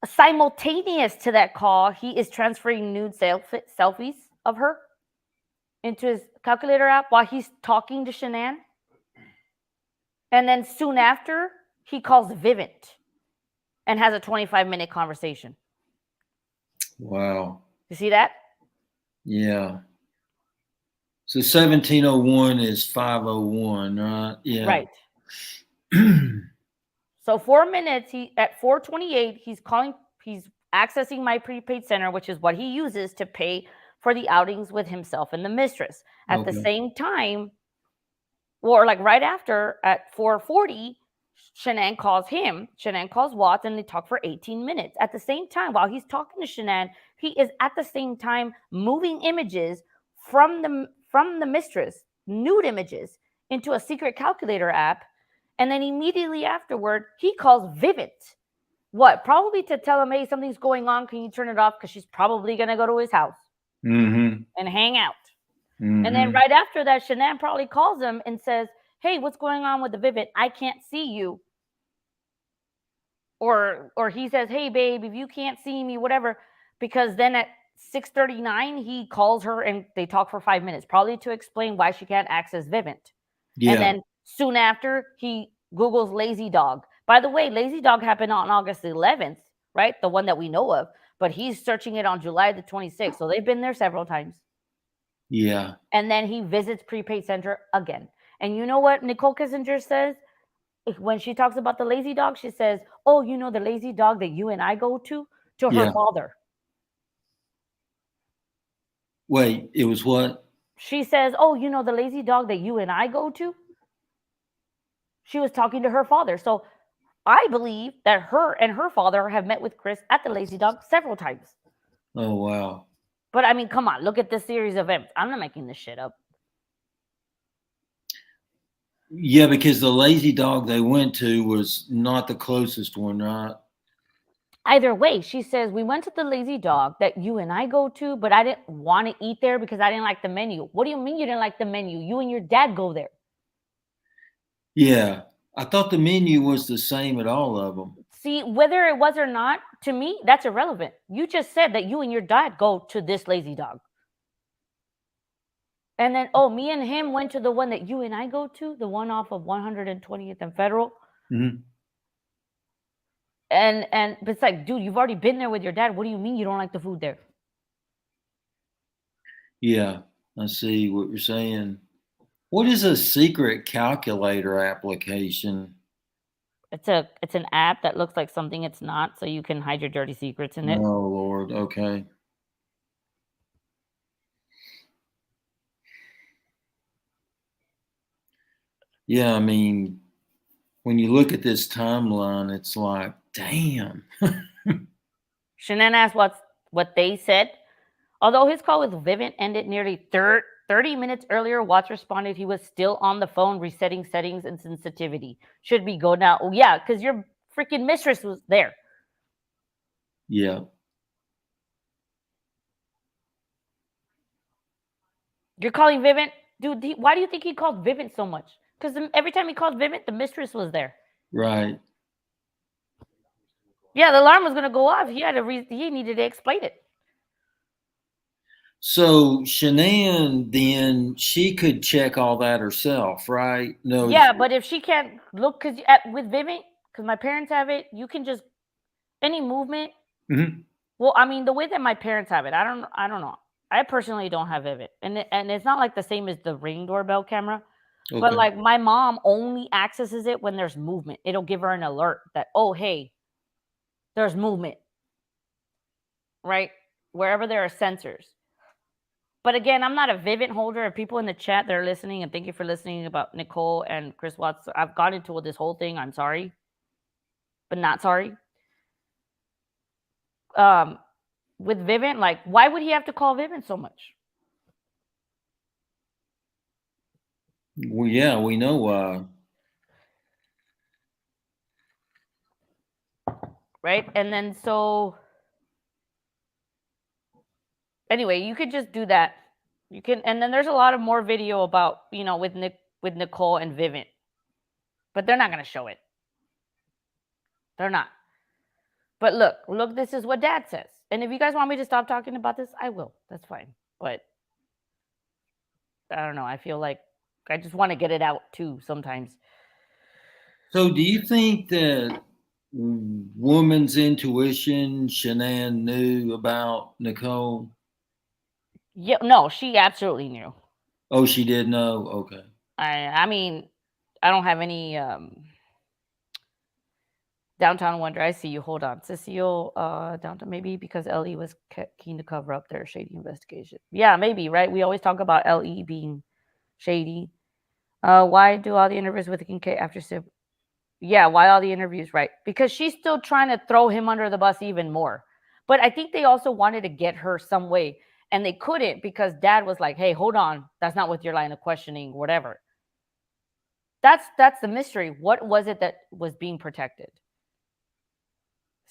S8: simultaneous to that call, he is transferring nude selfies of her into his calculator app while he's talking to Shanann. And then soon after, he calls Vivint and has a 25-minute conversation.
S2: Wow.
S8: You see that?
S2: Yeah. So 1701 is 501, right? Yeah.
S8: Right. So 4 minutes, at 4:28, he's accessing my prepaid center, which is what he uses to pay for the outings with himself and the mistress. At the same time, or like right after at 4:40, Shanann calls him. Shanann calls Watts, and they talk for 18 minutes. At the same time, while he's talking to Shanann, he is at the same time moving images from the mistress, nude images, into a secret calculator app. And then immediately afterward, he calls Vivint. What? Probably to tell him, hey, something's going on. Can you turn it off? Because she's probably going to go to his house and hang out. And then right after that, Shanann probably calls him and says, hey, what's going on with the Vivint? I can't see you. Or he says, hey, babe, if you can't see me, whatever. Because then at 6:39, he calls her and they talk for 5 minutes, probably to explain why she can't access Vivint. Yeah. And then soon after, he Googles Lazy Dog. By the way, Lazy Dog happened on August 11th, right? The one that we know of. But he's searching it on July the 26th. So they've been there several times.
S2: Yeah.
S8: And then he visits prepaid center again. And you know what Nichole Kessinger says? When she talks about the Lazy Dog, she says, oh, the Lazy Dog that you and I go to her father.
S2: Wait, it was what?
S8: She says, oh, the Lazy Dog that you and I go to? She was talking to her father. So I believe that her and her father have met with Chris at the Lazy Dog several times.
S2: Oh, wow.
S8: But I mean, come on, look at this series of events. I'm not making this shit up.
S2: Yeah, because the Lazy Dog they went to was not the closest one, right?
S8: Either way, she says, we went to the Lazy Dog that you and I go to, but I didn't want to eat there because I didn't like the menu. What do you mean you didn't like the menu? You and your dad go there.
S2: Yeah. I thought the menu was the same at all of them.
S8: See, whether it was or not, to me, that's irrelevant. You just said that you and your dad go to this Lazy Dog. And then, me and him went to the one that you and I go to, the one off of 120th and Federal.
S2: Mm-hmm.
S8: And it's like, dude, you've already been there with your dad. What do you mean you don't like the food there?
S2: Yeah, I see what you're saying. What is a secret calculator application?
S8: It's an app that looks like something it's not, so you can hide your dirty secrets in it.
S2: Oh, Lord. Okay. Yeah, I mean, when you look at this timeline, it's like, damn.
S8: Shanann asked what they said. Although his call with Vivint ended nearly 30 minutes earlier, Watts responded he was still on the phone resetting settings and sensitivity. Should we go now? Oh, yeah, because your freaking mistress was there.
S2: Yeah.
S8: You're calling Vivint? Dude, why do you think he called Vivint so much? Because every time he called Vivint, the mistress was there.
S2: Right.
S8: Yeah, the alarm was gonna go off. He needed to explain it.
S2: So Shanann, then she could check all that herself, right? No.
S8: Yeah, but if she can't look, because with Vivint, because my parents have it, you can just any movement.
S2: Mhm.
S8: Well, I mean, the way that my parents have it, I don't know. I personally don't have Vivint, and it's not like the same as the Ring doorbell camera. But
S2: Okay.
S8: like my mom only accesses it when there's movement. It'll give her an alert that, oh, hey, there's movement, right? Wherever there are sensors. But again, I'm not a Vivint holder. If people in the chat that are listening, and thank you for listening about Nichole and Chris Watts, I've got into this whole thing. I'm sorry, but not sorry. With Vivint, like, why would he have to call Vivint so much?
S2: Well, yeah, we know why.
S8: Right? And then so anyway, you could just do that. You can, and then there's a lot of more video about, with Nichole and Vivint. But they're not going to show it. They're not. But look, this is what Dad says. And if you guys want me to stop talking about this, I will. That's fine. But I don't know. I feel like I just want to get it out too sometimes.
S2: So do you think that woman's intuition Shanann knew about Nichole?
S8: Yeah, no, she absolutely knew.
S2: Oh, she did know? Okay.
S8: I mean, I don't have any Downtown Wonder. I see you. Hold on. Cecile, downtown, maybe because LE was keen to cover up their shady investigation. Yeah, maybe, right? We always talk about LE being shady. Why do all the interviews with Kincaid after Sib? Yeah, why all the interviews, right? Because she's still trying to throw him under the bus even more. But I think they also wanted to get her some way, and they couldn't because Dad was like, hey, hold on. That's not with your line of questioning, whatever. That's the mystery. What was it that was being protected?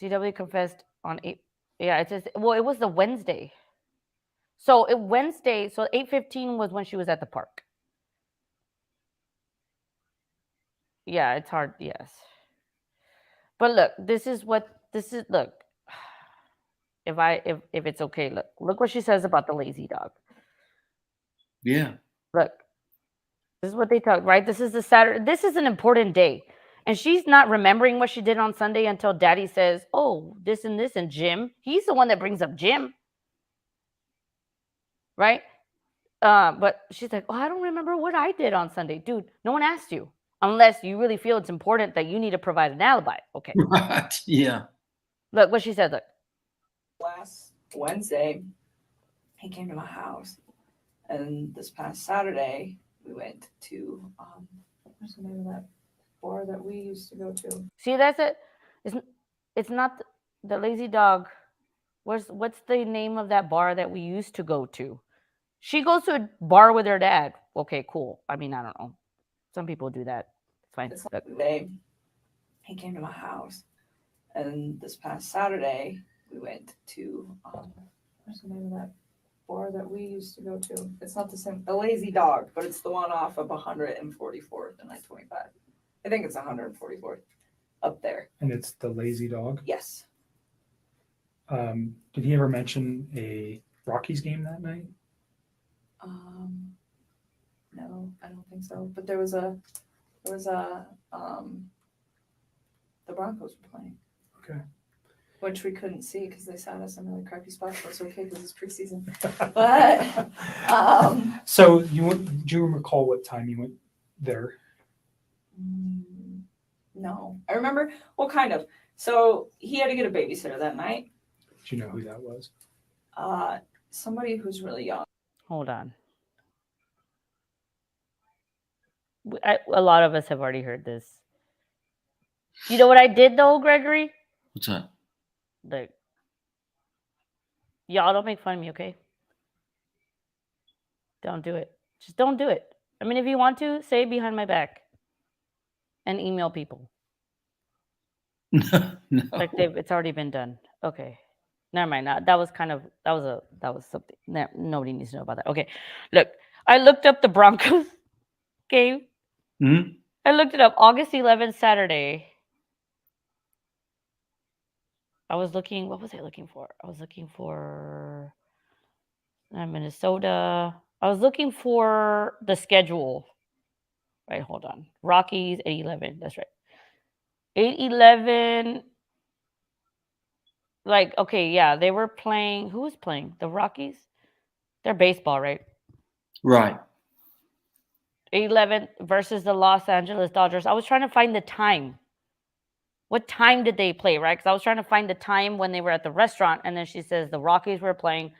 S8: CW confessed on 8. Yeah, it says, well, it was the Wednesday. So Wednesday, so 8:15 was when she was at the park. Yeah, it's hard, yes. But look, look. If it's okay, look what she says about the lazy dog.
S2: Yeah.
S8: Look. This is what they talk, right? This is the Saturday. This is an important day. And she's not remembering what she did on Sunday until Daddy says, oh, this and this, and Jim. He's the one that brings up Jim. Right? But she's like, oh, I don't remember what I did on Sunday. Dude, no one asked you. Unless you really feel it's important that you need to provide an alibi. Okay.
S2: Right. Yeah.
S8: Look what she said. Look.
S5: Last Wednesday, he came to my house. And this past Saturday, we went to, what's the name of that bar that we used to go to?
S8: See, that's it. It's not the lazy dog. What's the name of that bar that we used to go to? She goes to a bar with her dad. Okay, cool. I mean, I don't know. Some people do that. It's fine.
S5: This day, he came to my house. And this past Saturday, we went to, what's the name of that bar that we used to go to? It's not the same, a Lazy Dog, but it's the one off of 144th and I-25. I think it's 144th up there.
S6: And it's the lazy dog.
S5: Yes.
S6: Did he ever mention a Rockies game that night?
S5: No, I don't think so. But there was a the Broncos were playing.
S6: Okay.
S5: Which we couldn't see because they sat us in really crappy spots. But it's okay because it's preseason. But
S6: so do you recall what time you went there?
S5: No, I remember. Well, kind of. So he had to get a babysitter that night.
S6: Do you know who that was?
S5: Somebody who's really young.
S8: Hold on. A lot of us have already heard this. You know what I did though, Gregory?
S2: What's that?
S8: Like, y'all don't make fun of me, okay? Don't do it. Just don't do it. I mean, if you want to, say it behind my back and email people.
S2: No.
S8: Like it's already been done. Okay. Never mind. That was something. Nobody needs to know about that. Okay. Look, I looked up the Broncos game.
S2: Mm-hmm.
S8: I looked it up. August 11th, Saturday. I was looking. What was I looking for? I was looking for Minnesota. I was looking for the schedule. Right, hold on. Rockies 8-11. That's right. 8-11. Like, okay, yeah, they were playing. Who was playing? The Rockies? They're baseball, right?
S2: Right.
S8: 8-11 versus the Los Angeles Dodgers. I was trying to find the time. What time did they play, right? Because I was trying to find the time when they were at the restaurant, and then she says the Rockies were playing,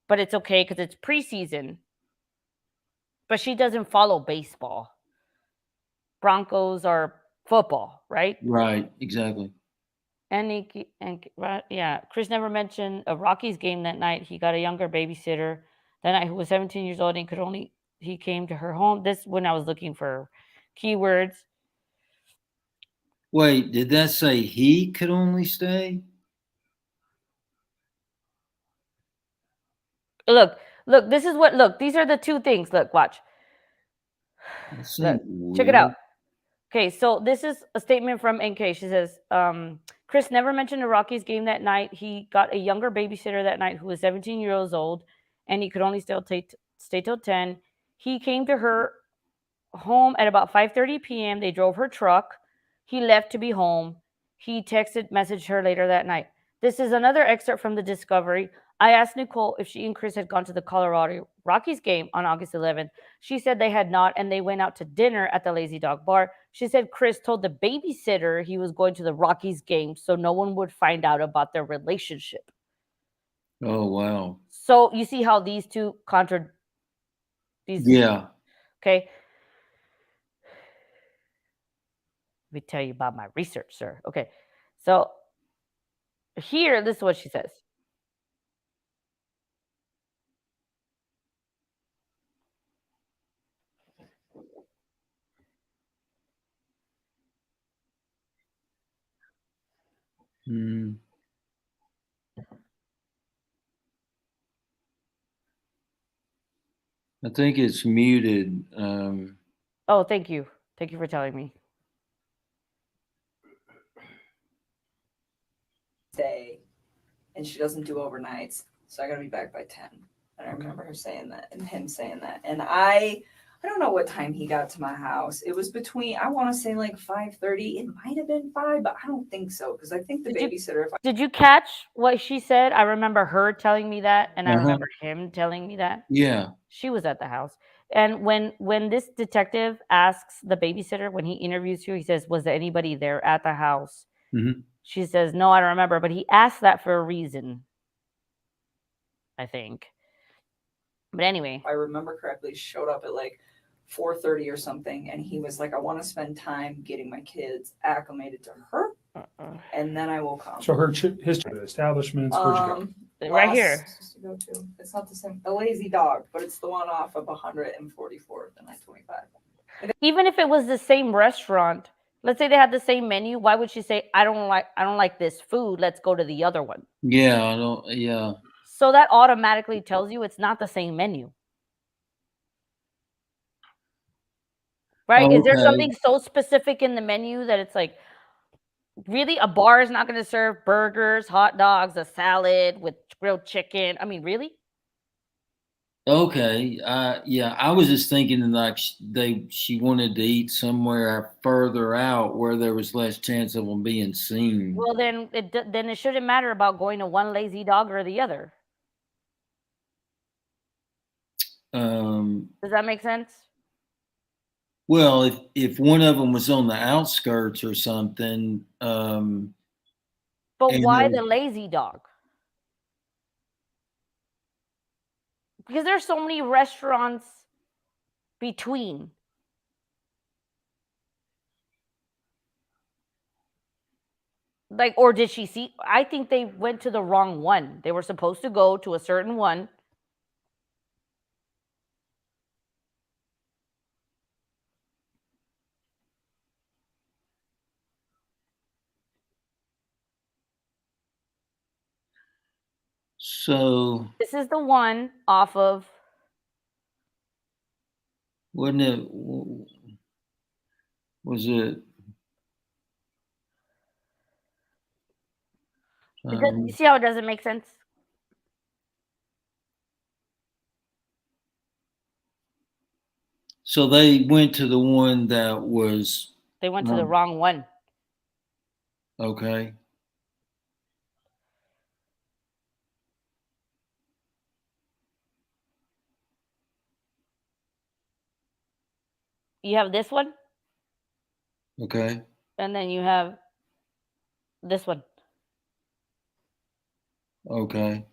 S8: but it's okay because it's preseason. But she doesn't follow baseball. Broncos are football, right?
S2: Right. Exactly.
S8: Yeah, Chris never mentioned a Rockies game that night. He got a younger babysitter that night who was 17 years old and he came to her home. This when I was looking for keywords.
S2: Wait, did that say he could only stay?
S8: Look, this is what these are the two things. Look, watch.
S2: That
S8: Look,
S2: seems
S8: check it
S2: weird.
S8: out. Okay, so this is a statement from NK. She says, Chris never mentioned the Rockies game that night. He got a younger babysitter that night who was 17 years old, and he could only stay till 10. He came to her home at about 5:30 p.m. They drove her truck. He left to be home. He messaged her later that night. This is another excerpt from the Discovery. I asked Nichole if she and Chris had gone to the Colorado Rockies game on August 11th. She said they had not, and they went out to dinner at the Lazy Dog Bar. She said Chris told the babysitter he was going to the Rockies game so no one would find out about their relationship.
S2: Oh wow.
S8: So you see how these two
S2: Yeah.
S8: Okay. Let me tell you about my research, sir. Okay. So here, this is what she says.
S2: Hmm. I think it's muted.
S8: Oh, thank you. Thank you for telling me.
S5: Day, and she doesn't do overnights, so I gotta be back by 10. And I remember her saying that, and him saying that, and I don't know what time he got to my house. It was between, I want to say like 5:30. It might have been 5, but I don't think so because I think the babysitter.
S8: Did you catch what she said? I remember her telling me that, and I
S2: Uh-huh.
S8: remember him telling me that.
S2: Yeah.
S8: She was at the house. And when this detective asks the babysitter, when he interviews you, he says, was there anybody there at the house?
S2: Mm-hmm.
S8: She says, no, I don't remember. But he asked that for a reason, I think. But anyway.
S5: If I remember correctly, showed up at like 4:30 or something, and he was like, I want to spend time getting my kids acclimated to her, and then I will come.
S6: So her history of establishments, where'd you go?
S8: Right here.
S5: To go to. It's not the same. The Lazy Dog, but it's the one off of 144th and I-25.
S8: Even if it was the same restaurant, let's say they had the same menu, why would she say, I don't like this food, let's go to the other one?
S2: Yeah.
S8: So that automatically tells you it's not the same menu. Right?
S2: Oh,
S8: Is there
S2: okay.
S8: something so specific in the menu that it's like, really, a bar is not going to serve burgers, hot dogs, a salad with grilled chicken? I mean, really?
S2: Okay. Yeah, I was just thinking like she wanted to eat somewhere further out where there was less chance of them being seen.
S8: Well, then it shouldn't matter about going to one Lazy Dog or the other. Does that make sense?
S2: Well, if one of them was on the outskirts or something,
S8: but why the Lazy Dog? Because there's so many restaurants between. Like, or did she see? I think they went to the wrong one. They were supposed to go to a certain one.
S2: So
S8: this is the one off of.
S2: Wasn't it? Was it?
S8: Because you see how it doesn't make sense?
S2: So they went to the one that was
S8: They went to the wrong one.
S2: okay.
S8: You have this one,
S2: Okay.
S8: and then you have this one.
S2: Okay.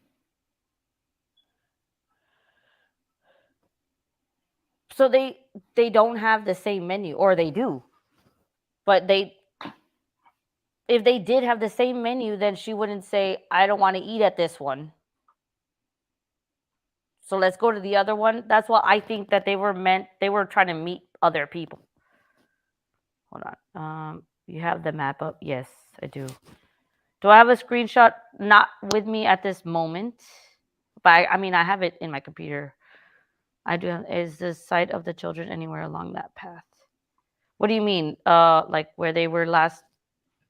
S8: So they don't have the same menu, or they do. But if they did have the same menu, then she wouldn't say, I don't want to eat at this one. So let's go to the other one. That's what I think that they were trying to meet other people. Hold on. You have the map up? Yes, I do. Do I have a screenshot? Not with me at this moment. But I mean, I have it in my computer. I do have, is the site of the children anywhere along that path? What do you mean? Like where they were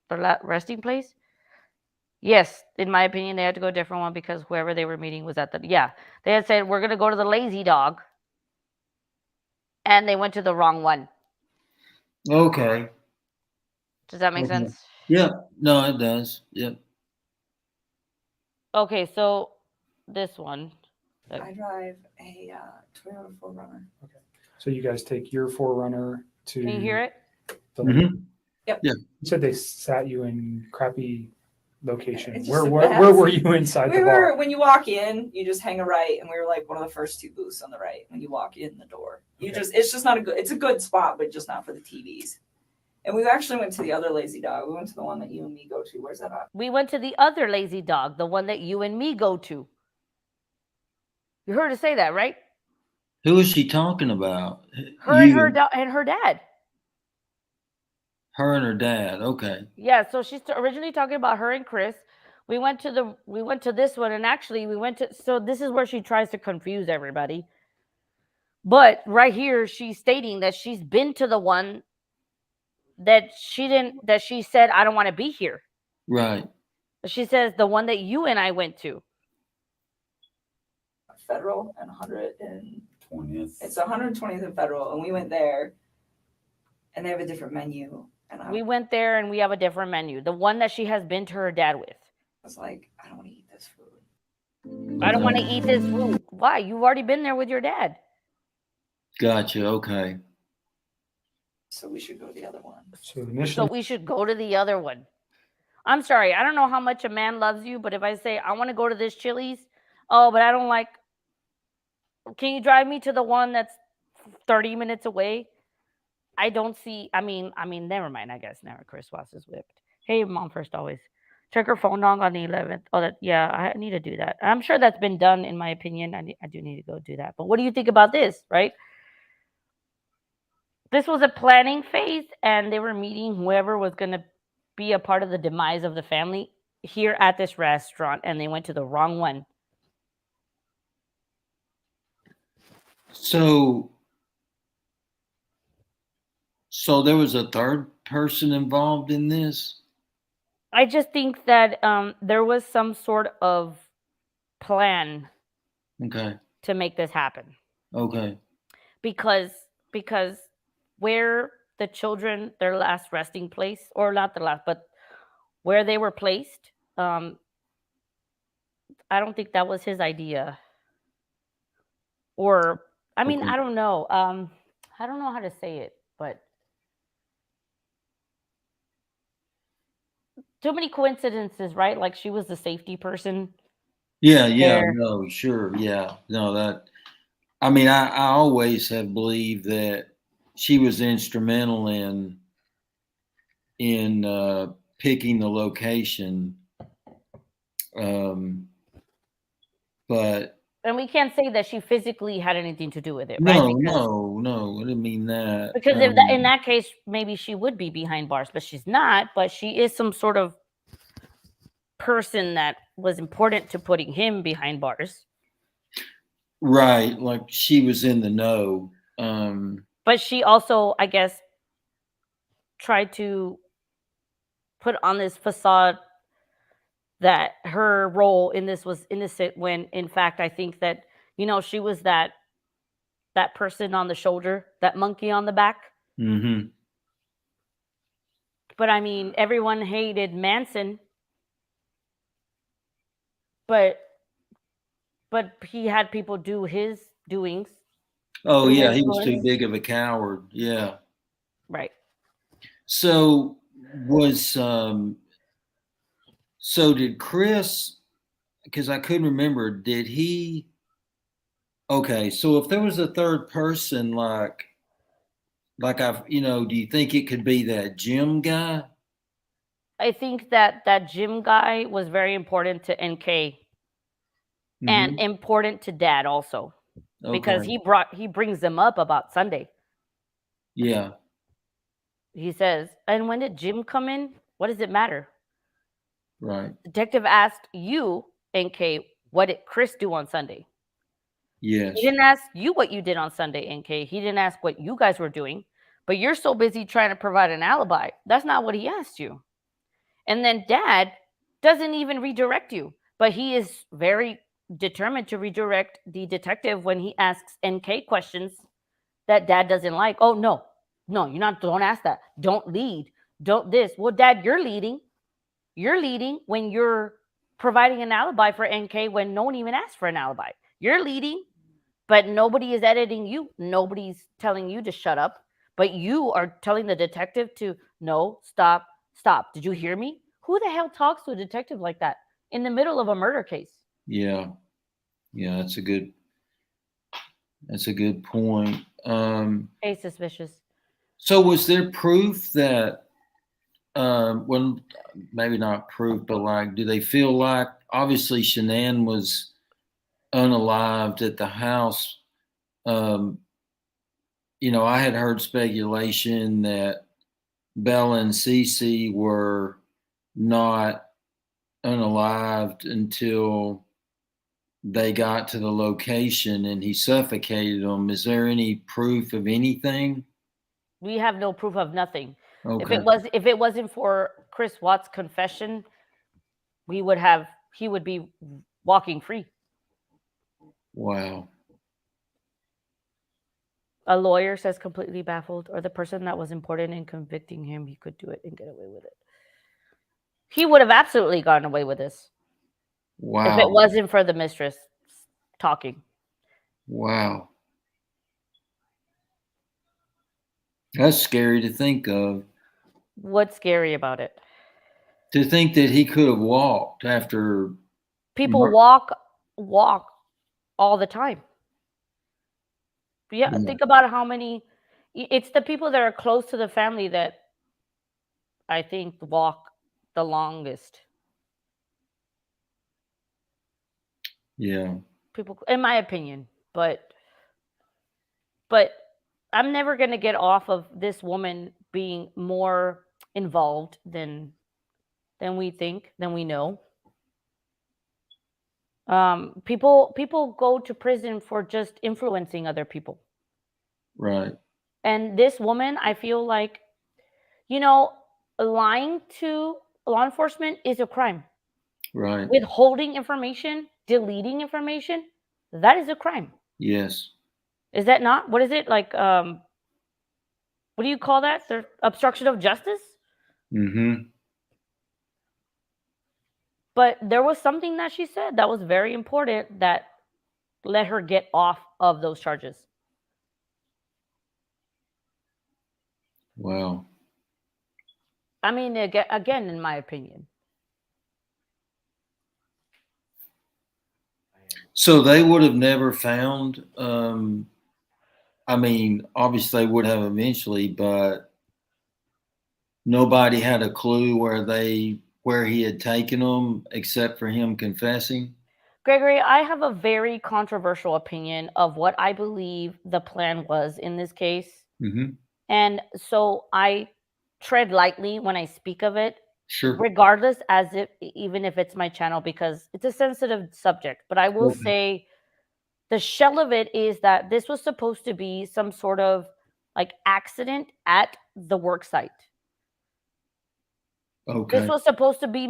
S8: their resting place? Yes, in my opinion, they had to go a different one because whoever they were meeting was at they had said, we're going to go to the Lazy Dog. And they went to the wrong one.
S2: Okay.
S8: Does that make sense?
S2: Yeah. No, it does. Yep.
S8: Okay, so this one.
S5: I drive a Toyota 4Runner.
S6: Okay. So you guys take your 4Runner to.
S8: Can you hear it?
S5: Yep.
S2: Yeah.
S6: You said they sat you in crappy location.
S5: It's
S6: Where
S5: just
S6: were you inside the bar?
S5: When you walk in, you just hang a right, and we were like one of the first two booths on the right when you walk in the door. It's just not it's a good spot, but just not for the TVs. And we actually went to the other Lazy Dog. We went to the one that you and me go to. Where's that at?
S8: We went to the other Lazy Dog, the one that you and me go to. You heard her say that, right?
S2: Who is she talking about?
S8: Her and her dad.
S2: Her and her dad. Okay.
S8: Yeah, so she's originally talking about her and Chris. We went to this one, and actually so this is where she tries to confuse everybody. But right here, she's stating that she's been to the one that she said, I don't want to be here.
S2: Right.
S8: She says the one that you and I went to.
S5: Federal and
S9: 20th.
S5: It's 120th and Federal, and we went there, and they have a different menu. And
S8: we went there, and we have a different menu. The one that she has been to her dad with.
S5: I was like, I don't want to eat this food.
S8: I don't want to eat this food. Why? You've already been there with your dad.
S2: Gotcha. Okay.
S5: So we should go to the other one.
S8: So we should go to the other one. I'm sorry. I don't know how much a man loves you, but if I say, I want to go to this Chili's, oh, but I don't like, can you drive me to the one that's 30 minutes away? I don't see, I mean, never mind, I guess. Never. Chris Watts is whipped. Hey, mom first always. Check her phone on the 11th. Oh, yeah, I need to do that. I'm sure that's been done, in my opinion. I do need to go do that. But what do you think about this, right? This was a planning phase, and they were meeting whoever was going to be a part of the demise of the family here at this restaurant, and they went to the wrong one.
S2: So there was a third person involved in this?
S8: I just think that there was some sort of plan to make this happen.
S2: Okay.
S8: Because where the children, their last resting place, or not the last, but where they were placed, I don't think that was his idea. Or, I mean, I don't know. I don't know how to say it, but too many coincidences, right? Like she was the safety person.
S2: Yeah. No, sure. Yeah. No, that, I mean, I always have believed that she was instrumental in picking the location. But.
S8: And we can't say that she physically had anything to do with it,
S2: right?
S8: No,
S2: I didn't mean that.
S8: Because in that case, maybe she would be behind bars, but she's not. But she is some sort of person that was important to putting him behind bars.
S2: Right, like she was in the know.
S8: But she also, I guess, tried to put on this facade that her role in this was innocent, when in fact I think that, she was that person on the shoulder, that monkey on the back.
S2: Mm-hmm.
S8: But I mean, everyone hated Manson, but he had people do his doings.
S2: Oh,
S8: through
S2: yeah, he was too
S8: influence.
S2: big of a coward. Yeah.
S8: Right.
S2: So so did Chris, because I couldn't remember, did he, okay, so if there was a third person, like do you think it could be that gym guy?
S8: I think that gym guy was very important to NK and
S2: Mm-hmm.
S8: important to Dad also, because
S2: Okay.
S8: he brings them up about Sunday.
S2: Yeah.
S8: He says, "And when did Jim come in? What does it matter?"
S2: Right.
S8: Detective asked you, NK, what did Chris do on Sunday?
S2: Yes.
S8: He didn't ask you what you did on Sunday, NK. He didn't ask what you guys were doing, but you're so busy trying to provide an alibi. That's not what he asked you. And then Dad doesn't even redirect you, but he is very determined to redirect the detective when he asks NK questions that Dad doesn't like. Oh, no, you're not. Don't ask that. Don't lead. Don't this. Well, Dad, you're leading. You're leading when you're providing an alibi for NK when no one even asked for an alibi. You're leading, but nobody is editing you. Nobody's telling you to shut up, but you are telling the detective to no, stop, stop. Did you hear me? Who the hell talks to a detective like that in the middle of a murder case?
S2: Yeah. Yeah, that's a good point.
S8: Hey, suspicious.
S2: So was there proof that, well, maybe not proof, but like, do they feel like, obviously Shanann was unalived at the house? Um, I had heard speculation that Bella and Cece were not unalived until they got to the location and he suffocated them. Is there any proof of anything?
S8: We have no proof of nothing.
S2: Okay.
S8: If it wasn't for Chris Watts' confession, he would be walking free.
S2: Wow.
S8: A lawyer says completely baffled, or the person that was important in convicting him, he could do it and get away with it. He would have absolutely gotten away with this
S2: Wow.
S8: if it wasn't for the mistress talking.
S2: Wow. That's scary to think of.
S8: What's scary about it?
S2: To think that he could have walked after.
S8: People walk all the time. Yeah,
S2: Yeah.
S8: think about how many. It's the people that are close to the family that I think walk the longest.
S2: Yeah.
S8: People, in my opinion, but I'm never going to get off of this woman being more involved than we think, than we know. People go to prison for just influencing other people.
S2: Right.
S8: And this woman, I feel like, lying to law enforcement is a crime.
S2: Right.
S8: Withholding information, deleting information, that is a crime.
S2: Yes.
S8: Is that not? What is it like? What do you call that? The obstruction of justice?
S2: Mm-hmm.
S8: But there was something that she said that was very important that let her get off of those charges.
S2: Wow.
S8: I mean, again, in my opinion.
S2: So they would have never found, I mean, obviously they would have eventually, but nobody had a clue where he had taken them except for him confessing.
S8: Gregory, I have a very controversial opinion of what I believe the plan was in this case.
S2: Mm-hmm.
S8: And so I tread lightly when I speak of it.
S2: Sure.
S8: Regardless, even if it's my channel, because it's a sensitive subject. But I will say the shell of it is that this was supposed to be some sort of like accident at the work site.
S2: Okay.
S8: This was supposed to be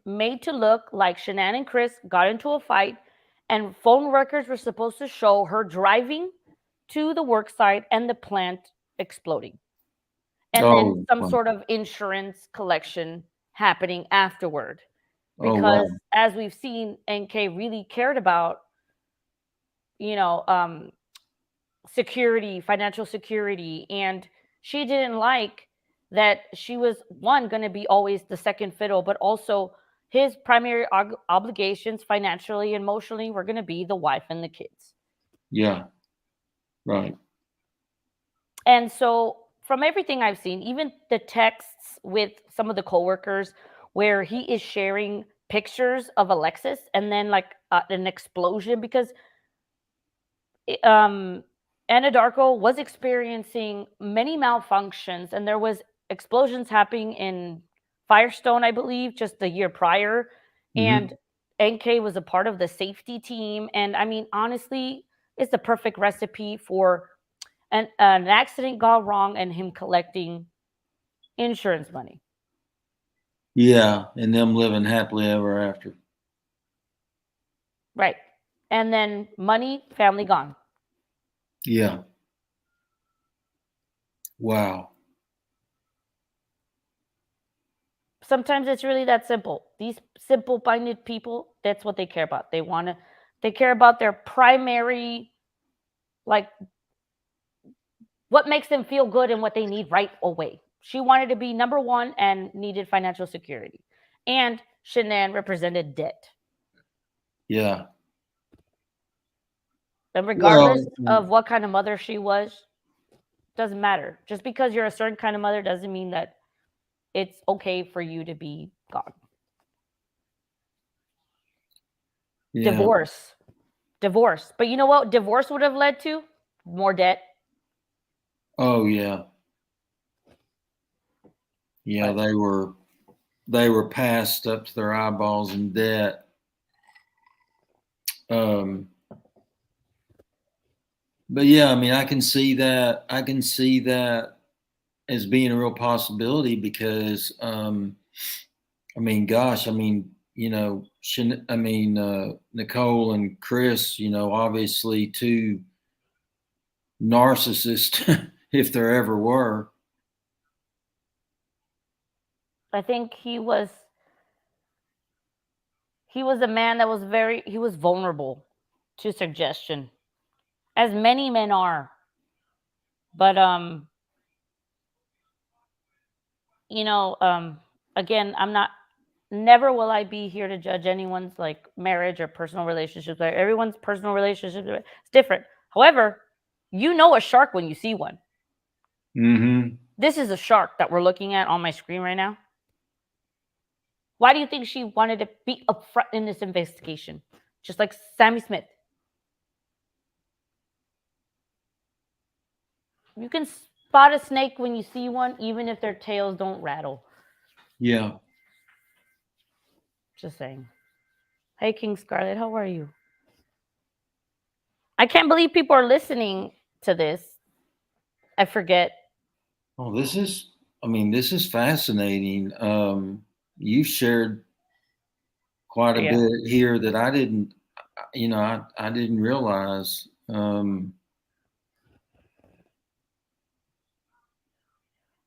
S8: made to look like Shanann and Chris got into a fight, and phone records were supposed to show her driving to the work site and the plant exploding. And then
S2: Oh,
S8: some
S2: wow.
S8: sort of insurance collection happening afterward.
S2: Oh,
S8: Because
S2: wow.
S8: as we've seen, NK really cared about, security, financial security, and she didn't like that she was going to be always the second fiddle, but also his primary obligations financially, emotionally, were going to be the wife and the kids.
S2: Yeah. Right.
S8: And so from everything I've seen, even the texts with some of the coworkers where he is sharing pictures of Alexis and then like an explosion, because Anadarko was experiencing many malfunctions, and there was explosions happening in Firestone, I believe, just the year prior. And NK was a part of the safety team. And I mean, honestly, it's the perfect recipe for an accident gone wrong and him collecting insurance money.
S2: Yeah, and them living happily ever after.
S8: Right. And then money, family gone.
S2: Yeah. Wow.
S8: Sometimes it's really that simple. These simple-minded people, that's what they care about. They care about their primary, like, what makes them feel good and what they need right away. She wanted to be number one and needed financial security. And Shanann represented debt.
S2: Yeah.
S8: And regardless
S2: Well,
S8: of what kind of mother she was, doesn't matter. Just because you're a certain kind of mother doesn't mean that it's okay for you to be gone.
S2: yeah.
S8: Divorce. But you know what divorce would have led to? More debt.
S2: Oh, yeah. Yeah,
S8: But
S2: they were passed up to their eyeballs in debt. But yeah, I mean, I can see that. I can see that as being a real possibility because, I mean, gosh, I mean, Nichole and Chris, obviously two narcissists, if there ever were.
S8: I think he was a man that was he was vulnerable to suggestion, as many men are. But again, never will I be here to judge anyone's like marriage or personal relationships. Like, everyone's personal relationships is different. However, you know a shark when you see one.
S2: Mm-hmm.
S8: This is a shark that we're looking at on my screen right now. Why do you think she wanted to be upfront in this investigation? Just like Sammy Smith. You can spot a snake when you see one, even if their tails don't rattle.
S2: Yeah.
S8: Just saying. Hey, King Scarlet, how are you? I can't believe people are listening to this. I forget.
S2: Oh, this is fascinating. You shared quite a bit here that I didn't, I didn't realize.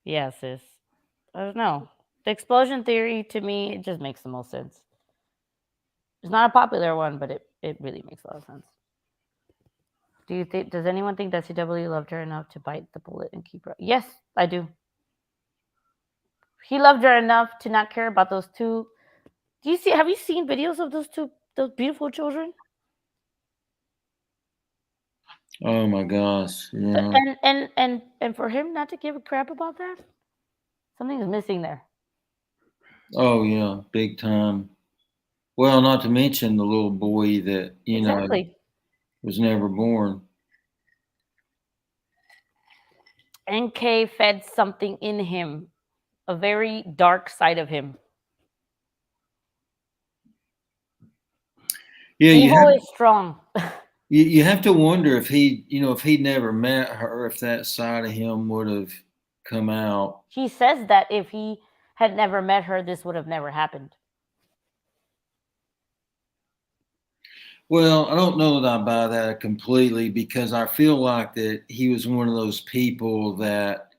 S8: Yeah, sis. I don't know. The explosion theory, to me, it just makes the most sense. It's not a popular one, but it really makes a lot of sense. Does anyone think that CW loved her enough to bite the bullet and keep her? Yes, I do. He loved her enough to not care about those two. Have you seen videos of those beautiful children?
S2: Oh my gosh. Yeah.
S8: And for him not to give a crap about that, something's missing there.
S2: Oh yeah, big time. Well, not to mention the little boy that, was never born.
S8: NK fed something in him, a very dark side of him.
S2: Yeah,
S8: Evil is strong.
S2: you have to wonder if if he'd never met her, if that side of him would have come out.
S8: He says that if he had never met her, this would have never happened.
S2: Well, I don't know that I buy that completely because I feel like that he was one of those people that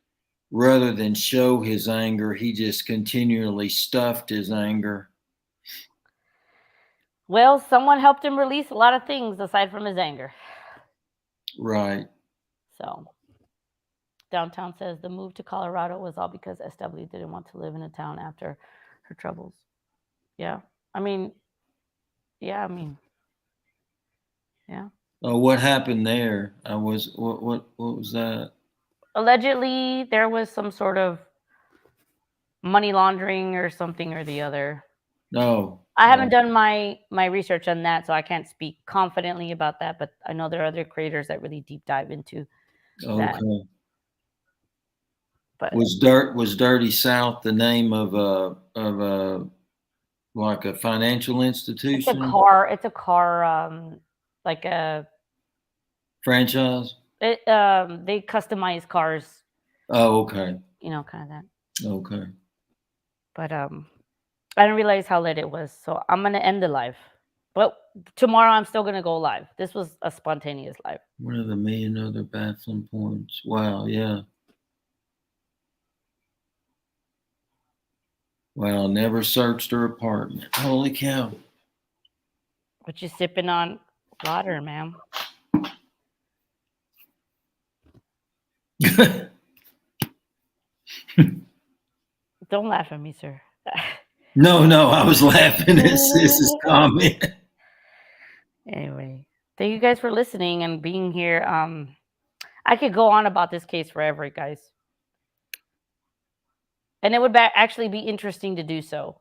S2: rather than show his anger, he just continually stuffed his anger.
S8: Well, someone helped him release a lot of things aside from his anger.
S2: Right.
S8: So, Downtown says the move to Colorado was all because SW didn't want to live in a town after her troubles. Yeah. I mean, yeah.
S2: Oh, what happened there? What was that?
S8: Allegedly, there was some sort of money laundering or something or the other.
S2: No.
S8: I haven't done my research on that, so I can't speak confidently about that. But I know there are other creators that really deep dive into that.
S2: Okay.
S8: But
S2: Was Dirty South the name of a like a financial institution?
S8: It's a car, like a
S2: Franchise?
S8: they customize cars.
S2: Oh, okay.
S8: Kind of that.
S2: Okay.
S8: But I didn't realize how late it was, so I'm gonna end the live. But tomorrow I'm still gonna go live. This was a spontaneous live.
S2: One of the million other baffling points. Wow, yeah. Wow, never searched her apartment. Holy cow.
S8: But you sipping on water, ma'am. Don't laugh at me, sir.
S2: No, I was laughing at Sis's comment.
S8: Anyway, thank you guys for listening and being here. I could go on about this case forever, guys. And it would actually be interesting to do so.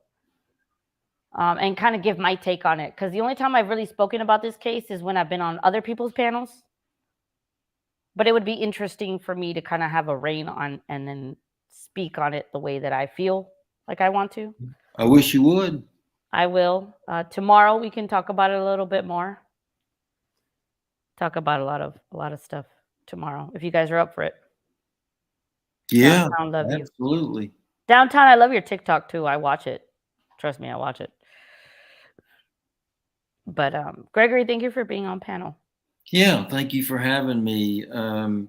S8: And kind of give my take on it. Because the only time I've really spoken about this case is when I've been on other people's panels. But it would be interesting for me to kind of have a rein on and then speak on it the way that I feel like I want to.
S2: I wish you would.
S8: I will. Tomorrow we can talk about it a little bit more. Talk about a lot of stuff tomorrow if you guys are up for it.
S2: Yeah,
S8: Downtown, love
S2: absolutely.
S8: You. Downtown, I love your TikTok too. I watch it. Trust me, I watch it. But Gregory, thank you for being on panel.
S2: Yeah, thank you for having me.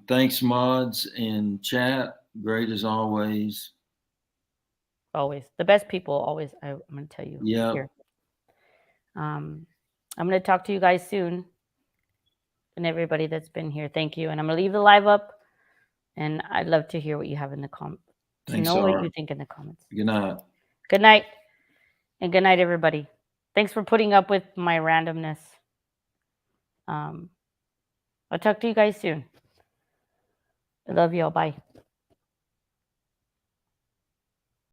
S2: Thanks, mods and chat. Great as always.
S8: Always. The best people always, I'm going to tell you.
S2: Yeah.
S8: Here. I'm going to talk to you guys soon. And everybody that's been here, thank you. And I'm going to leave the live up. And I'd love to hear what you have in the comments.
S2: Thanks,
S8: know what you think in the comments.
S2: Good night.
S8: Good night. And good night, everybody. Thanks for putting up with my randomness. I'll talk to you guys soon. I love you all. Bye.